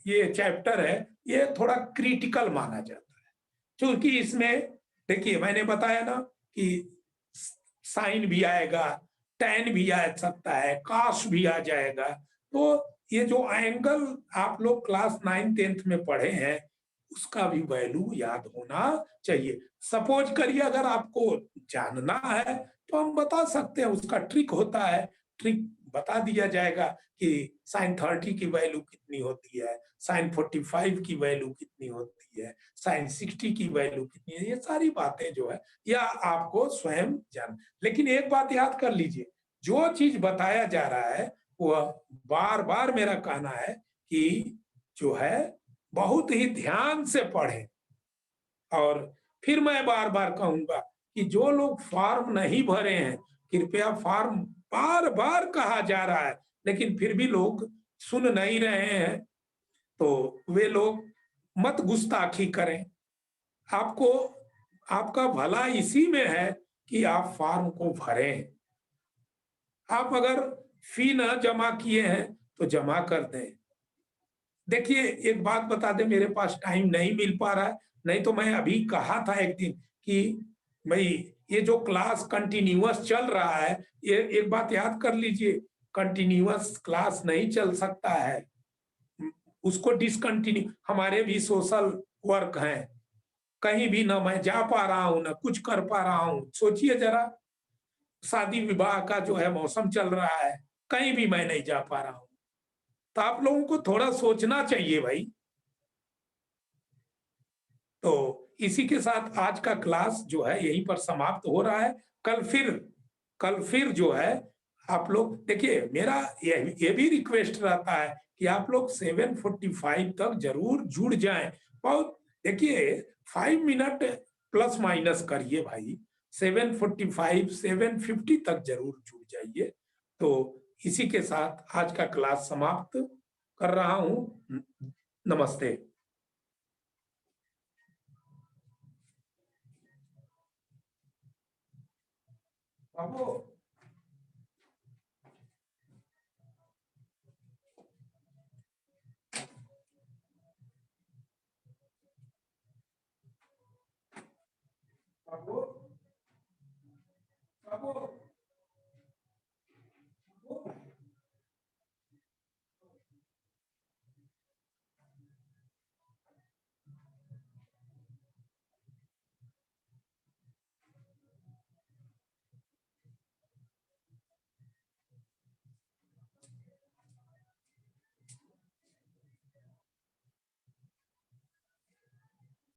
ये चैप्टर है, ये थोड़ा क्रिटिकल माना जाता है। क्योंकि इसमें देखिए मैंने बताया ना कि स साइन भी आएगा, टैन भी आ सकता है, कॉस भी आ जाएगा। तो ये जो एंगल आप लोग क्लास 9th-10th में पढ़े हैं, उसका भी वैल्यू याद होना चाहिए। सपोज़ करिए अगर आपको जानना है तो हम बता सकते हैं, उसका ट्रिक होता है। ट्रिक बता दिया जाएगा कि sin 30 की वैल्यू कितनी होती है, sin 45 की वैल्यू कितनी होती है, sin 60 की वैल्यू कितनी है, ये सारी बातें जो है या आपको स्वयं जान। लेकिन एक बात याद कर लीजिए, जो चीज बताया जा रहा है वह बार बार मेरा कहना है कि जो है बहुत ही ध्यान से पढ़ें। और फिर मैं बार-बार कहूँगा कि जो लोग फॉर्म नहीं भरे हैं, कृपया फॉर्म बार-बार कहा जा रहा है, लेकिन फिर भी लोग सुन नहीं रहे हैं, तो वे लोग मत गुस्ताखी करें। आपको आपका भला इसी में है कि आप फॉर्म को भरें। आप अगर फी ना जमा किए हैं, तो जमा कर दें। देखिए, एक बात बता दें, मेरे पास टाइम नहीं मिल पा रहा है, नहीं तो मैं अभी कहा था एक दिन कि भई ये जो क्लास कंटीन्यूअस चल रहा है, ये एक बात याद कर लीजिए, कंटीन्यूअस क्लास नहीं चल सकता है। उम, उसको डिसकंटिन्यू हमारे भी सोशल वर्क हैं, कहीं भी ना मैं जा पा रहा हूँ, ना कुछ कर पा रहा हूँ। सोचिए ज़रा, शादी-विवाह का जो है मौसम चल रहा है, कहीं भी मैं नहीं जा पा रहा हूँ। तो आप लोगों को थोड़ा सोचना चाहिए भाई। तो इसी के साथ आज का क्लास जो है यहीं पर समाप्त हो रहा है। कल फिर कल फिर जो है आप लोग देखिए, मेरा ये भी रिक्वेस्ट रहता है कि आप लोग 7:45 तक ज़रूर जुड़ जाएँ। बहुत देखिए 5 मिनट प्लस माइनस करिए भाई। 7:45 7:50 तक ज़रूर जुड़ जाइए। तो इसी के साथ आज का क्लास समाप्त कर रहा हूँ। नमस्ते। बाबू बाबू